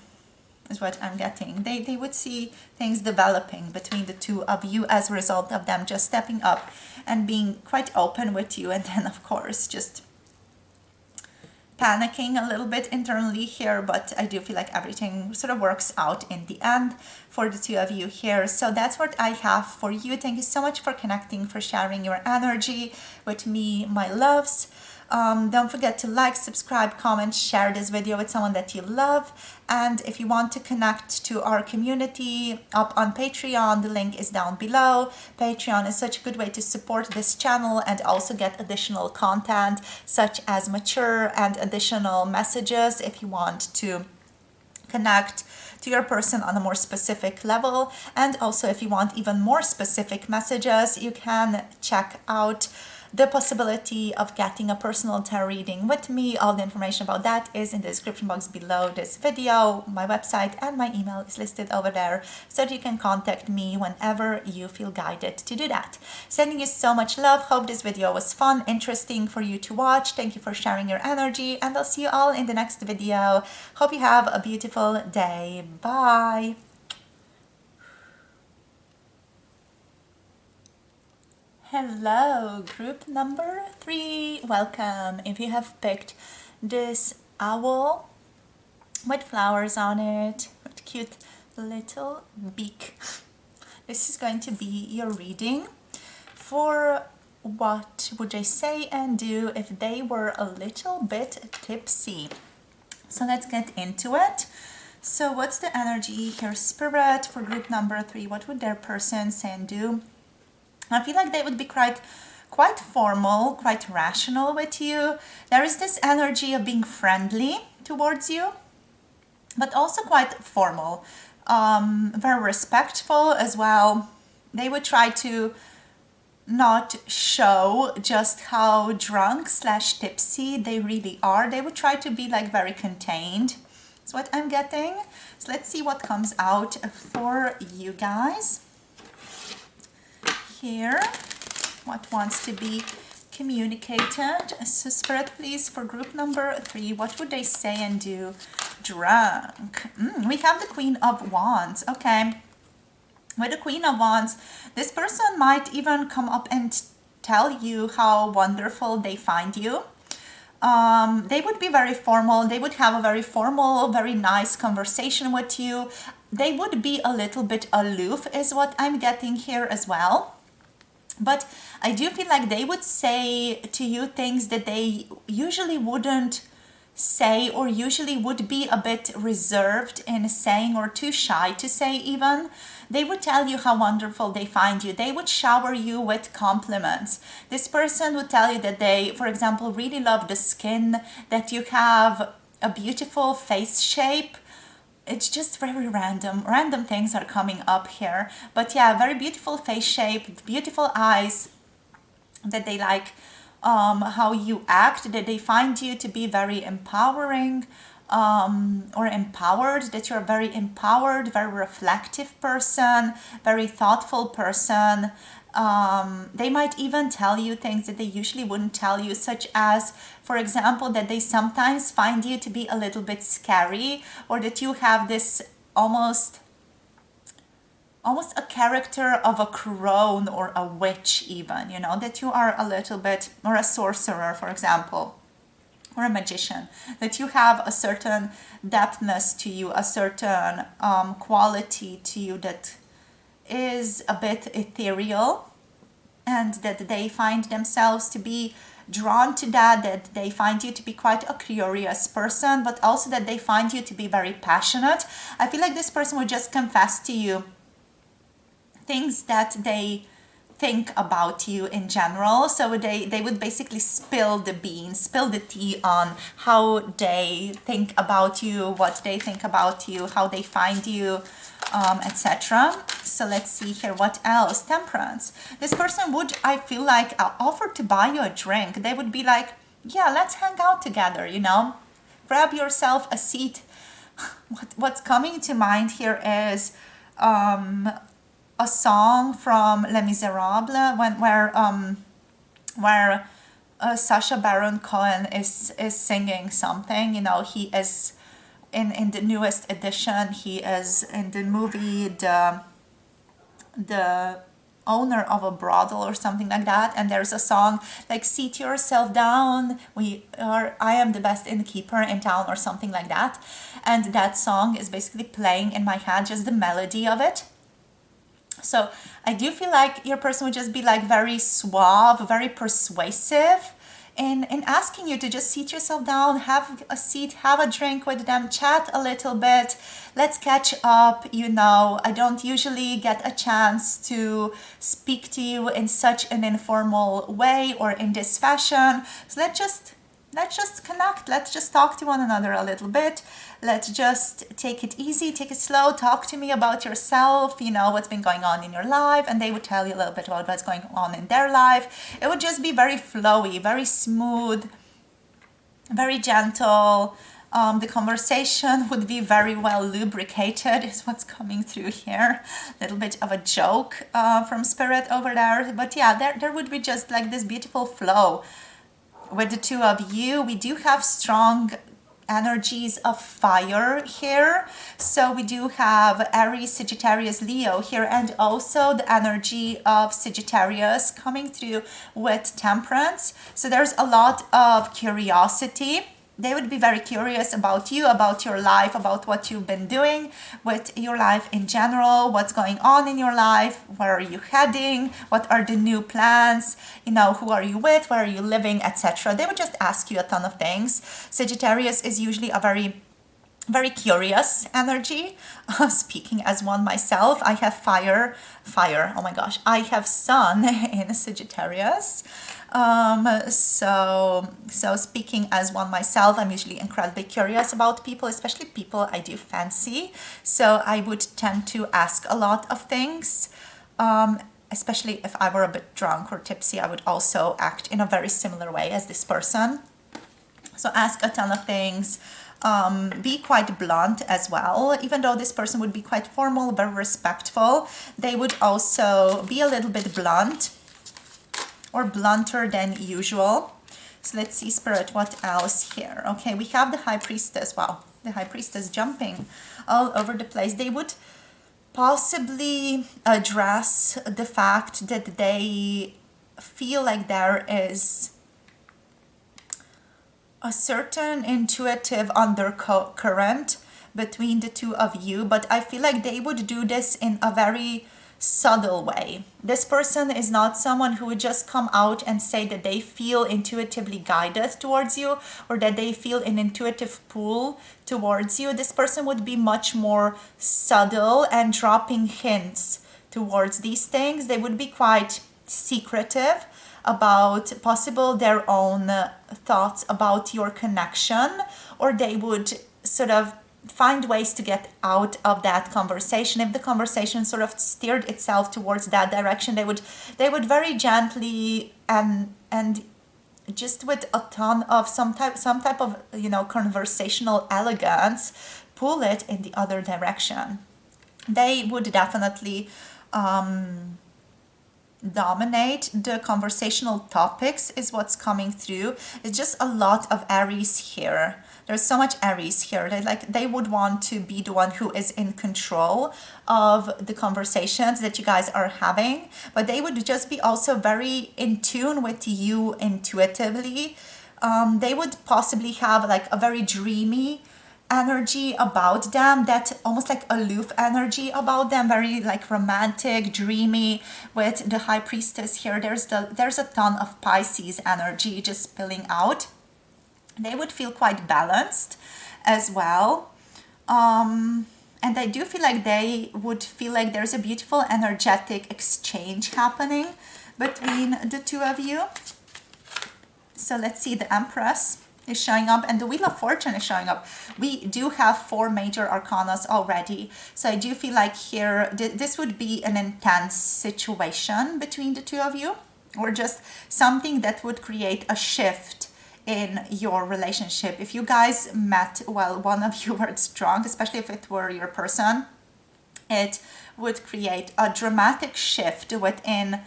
is what I'm getting. They would see things developing between the two of you as a result of them just stepping up and being quite open with you, and then of course just panicking a little bit internally here, but I do feel like everything sort of works out in the end for the two of you here. So that's what I have for you. Thank you so much for connecting, for sharing your energy with me, my loves. Don't forget to like, subscribe, comment, share this video with someone that you love. And if you want to connect to our community up on Patreon, the link is down below. Patreon is such a good way to support this channel and also get additional content such as mature and additional messages if you want to connect to your person on a more specific level. And also if you want even more specific messages, you can check out the possibility of getting a personal tarot reading with me. All the information about that is in the description box below this video. My website and my email is listed over there, so that you can contact me whenever you feel guided to do that. Sending you so much love. Hope this video was fun, interesting for you to watch. Thank you for sharing your energy, and I'll see you all in the next video. Hope you have a beautiful day. Bye. Hello, group number 3. Welcome. If you have picked this owl with flowers on it, with cute little beak, this is going to be your reading for what would they say and do if they were a little bit tipsy. So let's get into it. So what's the energy here, Spirit, for group number 3? What would their person say and do? I feel like they would be quite formal, quite rational with you. There is this energy of being friendly towards you, but also quite formal, very respectful as well. They would try to not show just how drunk / tipsy they really are. They would try to be like very contained. That's what I'm getting. So let's see what comes out for you guys. Here, what wants to be communicated. So Spirit, please, for group number 3, what would they say and do? Drunk. We have the Queen of Wands. Okay. With the Queen of Wands, this person might even come up and tell you how wonderful they find you. They would be very formal. They would have a very formal, very nice conversation with you. They would be a little bit aloof, is what I'm getting here as well. But I do feel like they would say to you things that they usually wouldn't say, or usually would be a bit reserved in saying, or too shy to say even, they would tell you how wonderful they find you. They would shower you with compliments. This person would tell you that they, for example, really love the skin, that you have a beautiful face shape. It's just very random things are coming up here, but yeah, very beautiful face shape, beautiful eyes, that they like how you act, that they find you to be very empowering, or empowered, that you're a very empowered, very reflective person, very thoughtful person. They might even tell you things that they usually wouldn't tell you, such as, for example, that they sometimes find you to be a little bit scary, or that you have this almost a character of a crone or a witch even, that you are a little bit, or a sorcerer, for example, or a magician, that you have a certain depthness to you, a certain quality to you that is a bit ethereal, and that they find themselves to be drawn to that they find you to be quite a curious person, but also that they find you to be very passionate. I feel like this person would just confess to you things that they think about you in general. So they would basically spill the beans, spill the tea on how they think about you, what they think about you, how they find you, etc. So let's see here, what else? Temperance. This person would, I feel like, offer to buy you a drink. They would be like, yeah, let's hang out together, grab yourself a seat. What's coming to mind here is a song from Les Miserables, where Sacha Baron Cohen is singing something. He is in the newest edition. He is in the movie the owner of a brothel or something like that, and there's a song like "Seat yourself down. I am the best innkeeper in town" or something like that, and that song is basically playing in my head, just the melody of it. So I do feel like your person would just be like very suave, very persuasive in asking you to just seat yourself down, have a seat, have a drink with them, chat a little bit, let's catch up. I don't usually get a chance to speak to you in such an informal way or in this fashion. So let's just connect. Let's just talk to one another a little bit. Let's just take it easy, take it slow. Talk to me about yourself, what's been going on in your life. And they would tell you a little bit about what's going on in their life. It would just be very flowy, very smooth, very gentle. The conversation would be very well lubricated, is what's coming through here. A little bit of a joke from Spirit over there. But yeah, there would be just like this beautiful flow with the two of you. We do have strong energies of fire here. So we do have Aries, Sagittarius, Leo here, and also the energy of Sagittarius coming through with Temperance. So there's a lot of curiosity. They would be very curious about you, about your life, about what you've been doing with your life in general, what's going on in your life, where are you heading, what are the new plans, who are you with, where are you living, etc. They would just ask you a ton of things. Sagittarius is usually a very curious energy. Speaking as one myself, I have fire. Oh my gosh, I have Sun in Sagittarius. So speaking as one myself, I'm usually incredibly curious about people, especially people I do fancy. So I would tend to ask a lot of things. Especially if I were a bit drunk or tipsy, I would also act in a very similar way as this person. So ask a ton of things. Be quite blunt as well. Even though this person would be quite formal, very respectful, they would also be a little bit blunt or blunter than usual. So let's see, Spirit, what else here? Okay, we have the High Priestess. Wow, the High Priestess jumping all over the place. They would possibly address the fact that they feel like there is a certain intuitive undercurrent between the two of you, but I feel like they would do this in a very subtle way. This person is not someone who would just come out and say that they feel intuitively guided towards you or that they feel an intuitive pull towards you. This person would be much more subtle and dropping hints towards these things. They would be quite secretive about possible their own thoughts about your connection, or they would sort of find ways to get out of that conversation. If the conversation sort of steered itself towards that direction, they would very gently and just with a ton of some type of conversational elegance pull it in the other direction. They would definitely dominate the conversational topics is what's coming through. It's just a lot of Aries here. There's so much Aries here. They would want to be the one who is in control of the conversations that you guys are having, but they would just be also very in tune with you intuitively. They would possibly have like a very dreamy energy about them, that almost like aloof energy about them, very like romantic, dreamy. With the High Priestess here, there's a ton of Pisces energy just spilling out. They would feel quite balanced as well, and I do feel like they would feel like there's a beautiful energetic exchange happening between the two of you. So let's see, the Empress is showing up and the Wheel of Fortune is showing up. We do have 4 major arcanas already, so I do feel like here this would be an intense situation between the two of you, or just something that would create a shift in your relationship. If you guys met while one of you were drunk, especially if it were your person, it would create a dramatic shift within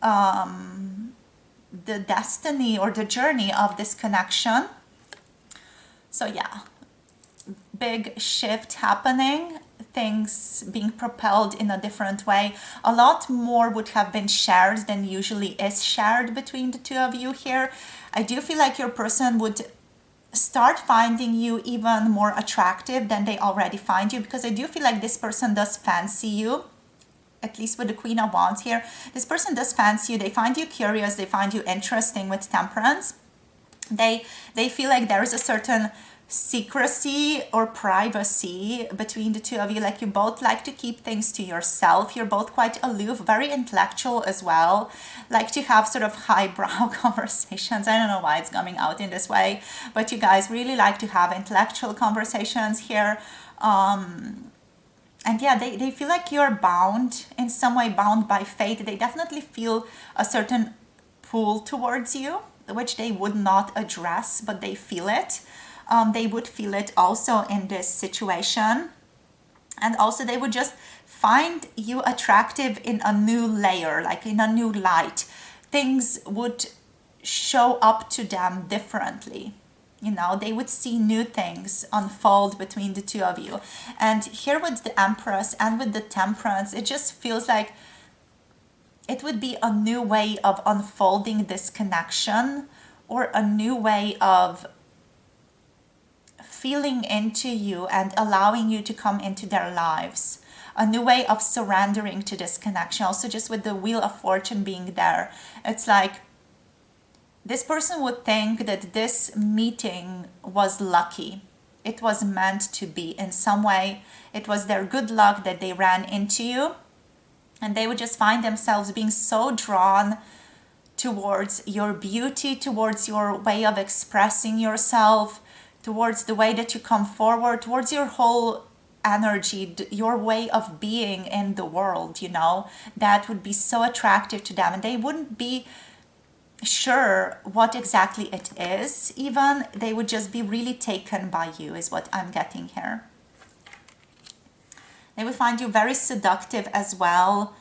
the destiny or the journey of this connection. So yeah, big shift happening, things being propelled in a different way. A lot more would have been shared than usually is shared between the two of you here. I do feel like your person would start finding you even more attractive than they already find you, because I do feel like this person does fancy you. At least with the Queen of Wands here, this person does fancy you. They find you curious, they find you interesting. With Temperance, they feel like there is a certain secrecy or privacy between the two of you. Like you both like to keep things to yourself. You're both quite aloof, very intellectual as well, like to have sort of highbrow conversations. I don't know why it's coming out in this way, but you guys really like to have intellectual conversations here. And yeah, they feel like you're bound in some way, bound by fate. They definitely feel a certain pull towards you, which they would not address, but they feel it. They would feel it also in this situation. And also they would just find you attractive in a new layer, like in a new light. Things would show up to them differently. They would see new things unfold between the two of you. And here with the Empress and with the Temperance, it just feels like it would be a new way of unfolding this connection, or a new way of feeling into you and allowing you to come into their lives. A new way of surrendering to this connection. Also, just with the Wheel of Fortune being there, it's like this person would think that this meeting was lucky. It was meant to be in some way. It was their good luck that they ran into you. And they would just find themselves being so drawn towards your beauty, towards your way of expressing yourself, towards the way that you come forward, towards your whole energy, your way of being in the world, that would be so attractive to them. And they wouldn't be sure what exactly it is. Even they would just be really taken by you, is what I'm getting here. They would find you very seductive as well.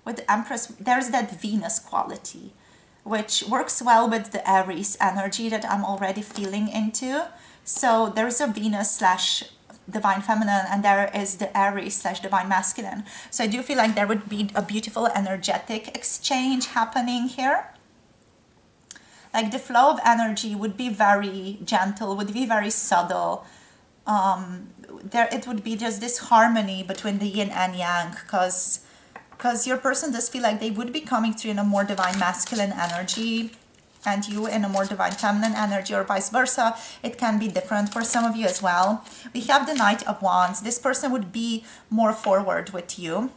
With the Empress, there's that Venus quality, which works well with the Aries energy that I'm already feeling into. So there's a Venus / Divine Feminine, and there is the Aries / Divine Masculine. So I do feel like there would be a beautiful energetic exchange happening here. Like the flow of energy would be very gentle, would be very subtle. there it would be just this harmony between the yin and yang, because your person does feel like they would be coming through in a more divine masculine energy and you in a more divine feminine energy, or vice versa. It can be different for some of you as well. We have the Knight of Wands. This person would be more forward with you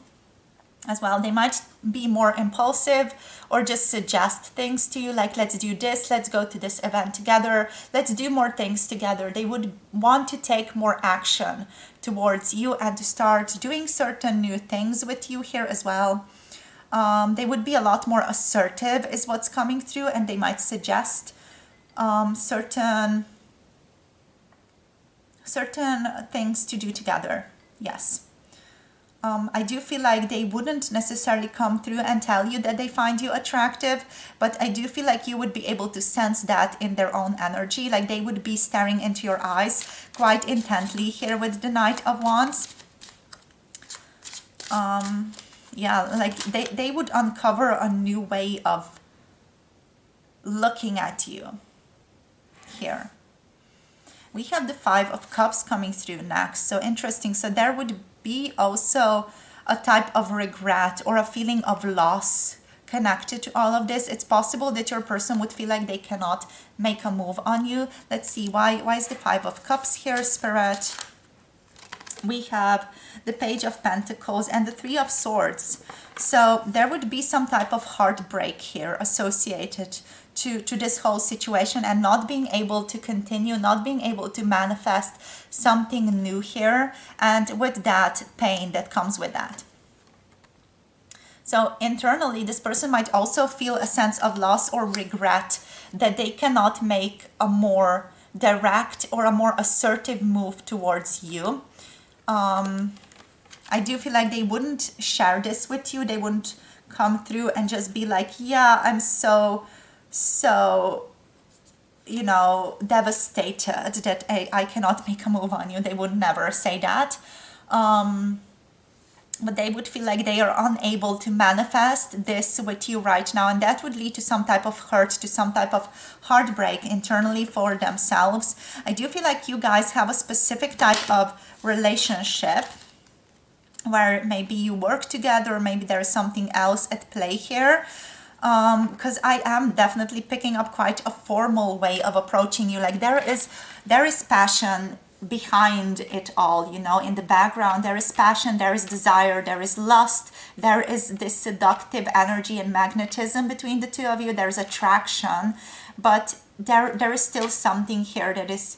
as well. They might be more impulsive or just suggest things to you, like, let's do this, let's go to this event together, let's do more things together. They would want to take more action towards you and to start doing certain new things with you here as well. They would be a lot more assertive is what's coming through, and they might suggest certain things to do together. Yes. I do feel like they wouldn't necessarily come through and tell you that they find you attractive, but I do feel like you would be able to sense that in their own energy. Like they would be staring into your eyes quite intently here with the Knight of Wands. Yeah, like they would uncover a new way of looking at you here. We have the Five of Cups coming through next. So interesting. So there would be also a type of regret or a feeling of loss connected to all of this. It's possible that your person would feel like they cannot make a move on you. Let's see, why is the Five of Cups here, Spirit? We have the Page of Pentacles and the Three of Swords. So there would be some type of heartbreak here associated to this whole situation, and not being able to continue, not being able to manifest something new here, and with that pain that comes with that. So internally, this person might also feel a sense of loss or regret that they cannot make a more direct or a more assertive move towards you. I do feel like they wouldn't share this with you. They wouldn't come through and just be like, yeah, I'm so, you know, devastated that I cannot make a move on you. They would never say that. But they would feel like they are unable to manifest this with you right now. And that would lead to some type of hurt, to some type of heartbreak internally for themselves. I do feel like you guys have a specific type of relationship where maybe you work together, maybe there is something else at play here. Because I am definitely picking up quite a formal way of approaching you. Like there is passion behind it all, you know, in the background. There is passion, there is desire, there is lust, there is this seductive energy and magnetism between the two of you. There is attraction, but there is still something here that is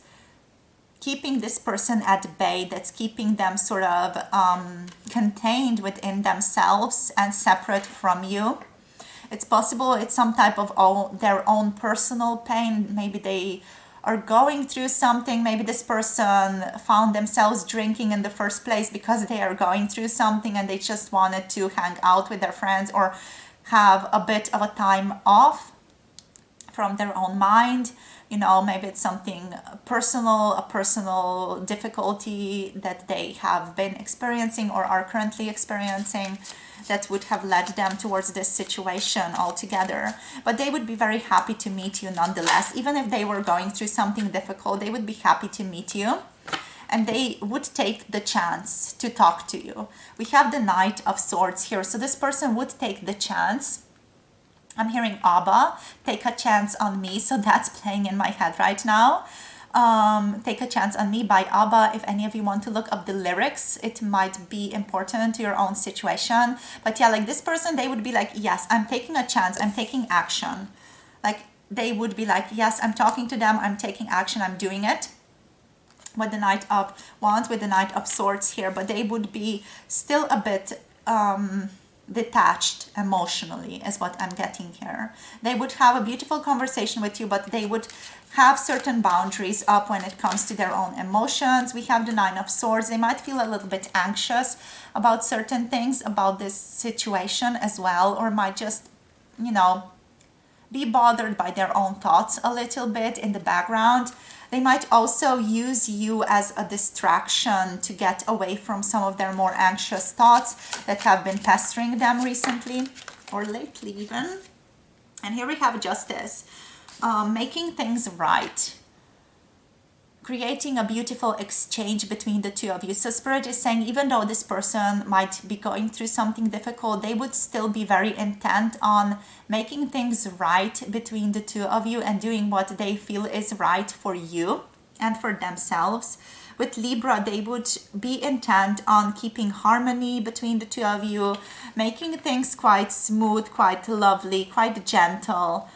keeping this person at bay, that's keeping them sort of contained within themselves and separate from you. It's possible it's some type of their own personal pain. Maybe they are going through something. Maybe this person found themselves drinking in the first place because they are going through something and they just wanted to hang out with their friends or have a bit of a time off from their own mind. You know, maybe it's something personal, a personal difficulty that they have been experiencing or are currently experiencing that would have led them towards this situation altogether. But they would be very happy to meet you nonetheless. Even if they were going through something difficult, they would be happy to meet you. And they would take the chance to talk to you. We have the Knight of Swords here. So this person would take the chance. I'm hearing Abba, take a chance on me. So that's playing in my head right now. Take a Chance on Me by Abba. If any of you want to look up the lyrics, it might be important to your own situation. But yeah, like this person, they would be like, yes, I'm taking a chance. I'm taking action. Like they would be like, yes, I'm talking to them. I'm taking action. I'm doing it. With the Knight of Wands, with the Knight of Swords here. But they would be still a bit detached emotionally is what I'm getting here. They would have a beautiful conversation with you, but they would have certain boundaries up when it comes to their own emotions. We have the Nine of Swords. They might feel a little bit anxious about certain things, about this situation as well, or might just, you know, be bothered by their own thoughts a little bit in the background. They might also use you as a distraction to get away from some of their more anxious thoughts that have been pestering them recently or lately even. And here we have Justice, making things right, creating a beautiful exchange between the two of you. So Spirit is saying, even though this person might be going through something difficult, they would still be very intent on making things right between the two of you and doing what they feel is right for you and for themselves. With Libra, they would be intent on keeping harmony between the two of you, making things quite smooth, quite lovely, quite gentle,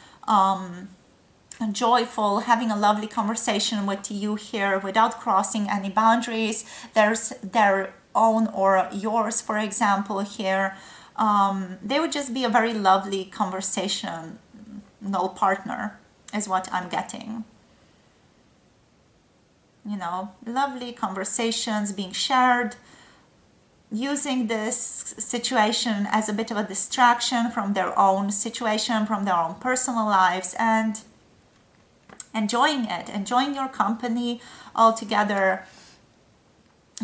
joyful, having a lovely conversation with you here without crossing any boundaries. There's their own or yours, for example, here. They would just be a very lovely conversational partner, is what I'm getting. You know, lovely conversations being shared, using this situation as a bit of a distraction from their own situation, from their own personal lives, and enjoying it, enjoying your company all together.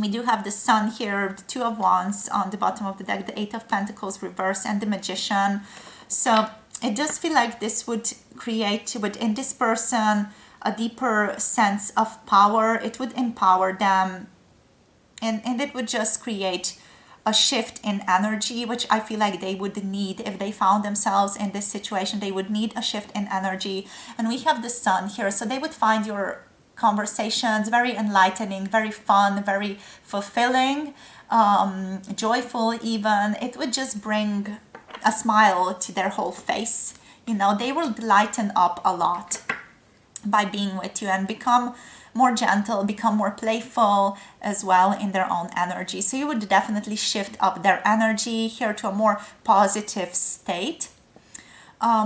We do have the Sun here, the Two of Wands on the bottom of the deck, the Eight of Pentacles reverse, and the Magician. So it does feel like this would create within this person a deeper sense of power. It would empower them, and it would just create a shift in energy, which I feel like they would need if they found themselves in this situation. They would need a shift in energy. And we have the Sun here, so they would find your conversations very enlightening, very fun, very fulfilling, joyful even. It would just bring a smile to their whole face. You know, they will lighten up a lot by being with you and become more gentle, become more playful as well in their own energy. So you would definitely shift up their energy here to a more positive state.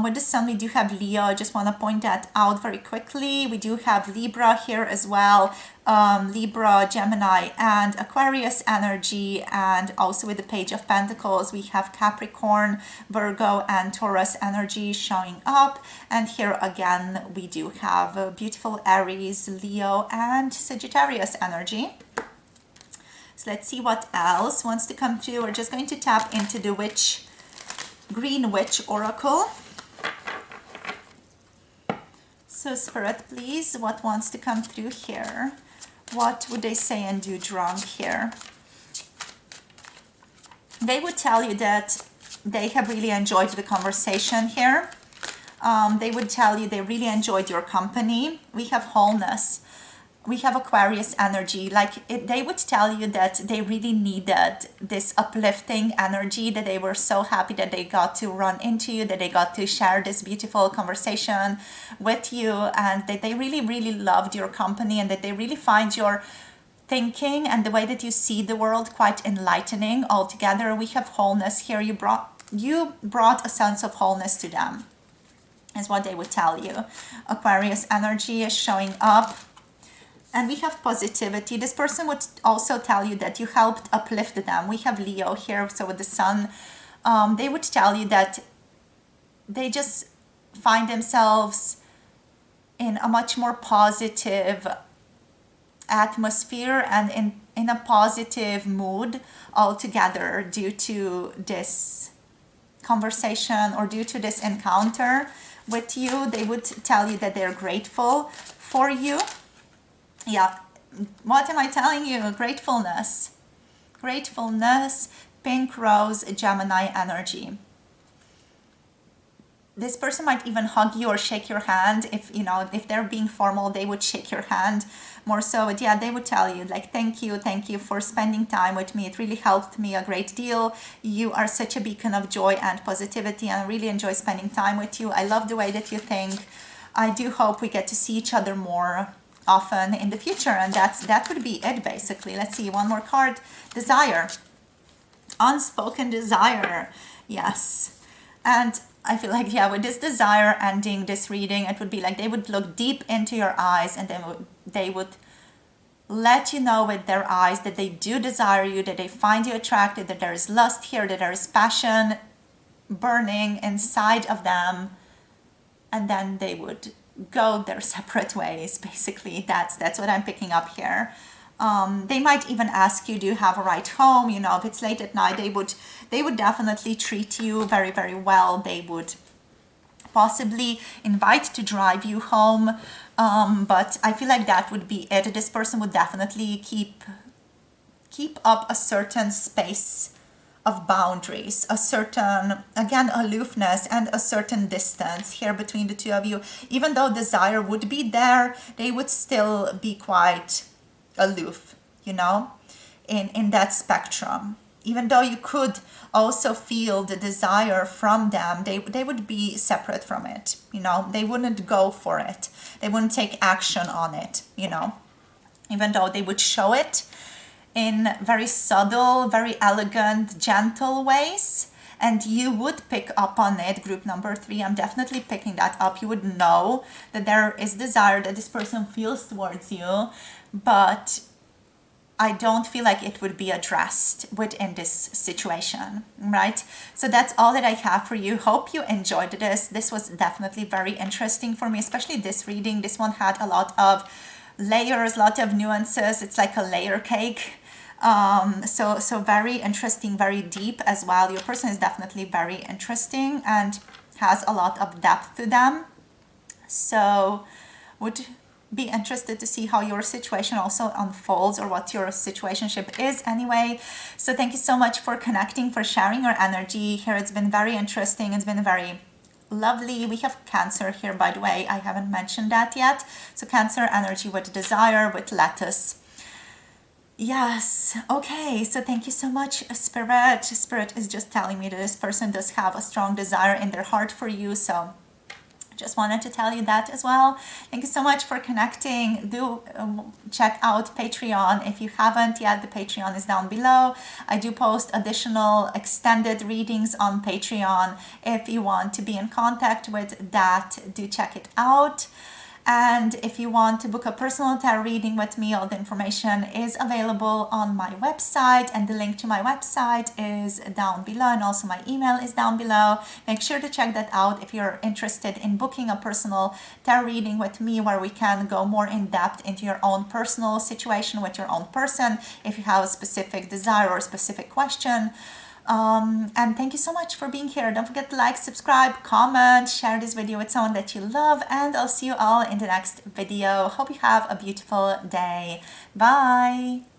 With the Sun, we do have Leo. I just want to point that out very quickly. We do have Libra here as well. Libra, Gemini, and Aquarius energy. And also with the Page of Pentacles, we have Capricorn, Virgo, and Taurus energy showing up. And here again, we do have beautiful Aries, Leo, and Sagittarius energy. So let's see what else wants to come through. We're just going to tap into the Green Witch Oracle. So Spirit, please, what wants to come through here? What would they say and do wrong here? They would tell you that they have really enjoyed the conversation here. They would tell you they really enjoyed your company. We have wholeness. We have Aquarius energy. They would tell you that they really needed this uplifting energy, that they were so happy that they got to run into you, that they got to share this beautiful conversation with you, and that they really, really loved your company, and that they really find your thinking and the way that you see the world quite enlightening altogether. We have wholeness here. You brought a sense of wholeness to them, is what they would tell you. Aquarius energy is showing up. And we have positivity. This person would also tell you that you helped uplift them. We have Leo here, so with the Sun. They would tell you that they just find themselves in a much more positive atmosphere and in a positive mood altogether due to this conversation or due to this encounter with you. They would tell you that they're grateful for you. Yeah, what am I telling you? Gratefulness. Gratefulness, Pink Rose, Gemini energy. This person might even hug you or shake your hand. If they're being formal, they would shake your hand more so. But yeah, they would tell you thank you for spending time with me. It really helped me a great deal. You are such a beacon of joy and positivity, and I really enjoy spending time with you. I love the way that you think. I do hope we get to see each other more often in the future, and that would be it basically. Let's see, one more card. Desire. Unspoken desire. Yes. And I feel like, yeah, with this desire ending this reading, it would be like they would look deep into your eyes, and then they would let you know with their eyes that they do desire you, that they find you attractive, that there is lust here, that there is passion burning inside of them, and then they would go their separate ways. Basically, that's what I'm picking up here. They might even ask you, do you have a ride home? If it's late at night, they would definitely treat you very, very well. They would possibly invite to drive you home. But I feel like that would be it. This person would definitely keep up a certain space of boundaries, a certain, again, aloofness and a certain distance here between the two of you. Even though desire would be there, they would still be quite aloof, you know, in that spectrum. Even though you could also feel the desire from them, they would be separate from it, you know. They wouldn't go for it. They wouldn't take action on it, you know. Even though they would show it in very subtle, very elegant, gentle ways, and you would pick up on it. Group number 3, I'm definitely picking that up. You would know that there is desire that this person feels towards you, but I don't feel like it would be addressed within this situation, right? So that's all that I have for you. Hope you enjoyed this. This was definitely very interesting for me, especially this reading. This one had a lot of layers, a lot of nuances. It's like a layer cake. So very interesting, very deep as well. Your person is definitely very interesting and has a lot of depth to them. So would be interested to see how your situation also unfolds, or what your situationship is anyway. So thank you so much for connecting, for sharing your energy here. It's been very interesting. It's been very lovely. We have Cancer here, by the way. I haven't mentioned that yet. So Cancer energy with desire, with lettuce. Yes. Okay. So thank you so much, Spirit. Spirit is just telling me that this person does have a strong desire in their heart for you. So just wanted to tell you that as well. Thank you so much for connecting. Do check out Patreon if you haven't yet. The Patreon is down below. I do post additional extended readings on Patreon. If you want to be in contact with that, do check it out. And if you want to book a personal tarot reading with me, all the information is available on my website, and the link to my website is down below, and also my email is down below. Make sure to check that out if you're interested in booking a personal tarot reading with me, where we can go more in depth into your own personal situation with your own person, if you have a specific desire or a specific question. And thank you so much for being here. Don't forget to like, subscribe, comment, share this video with someone that you love, and I'll see you all in the next video. Hope you have a beautiful day. Bye.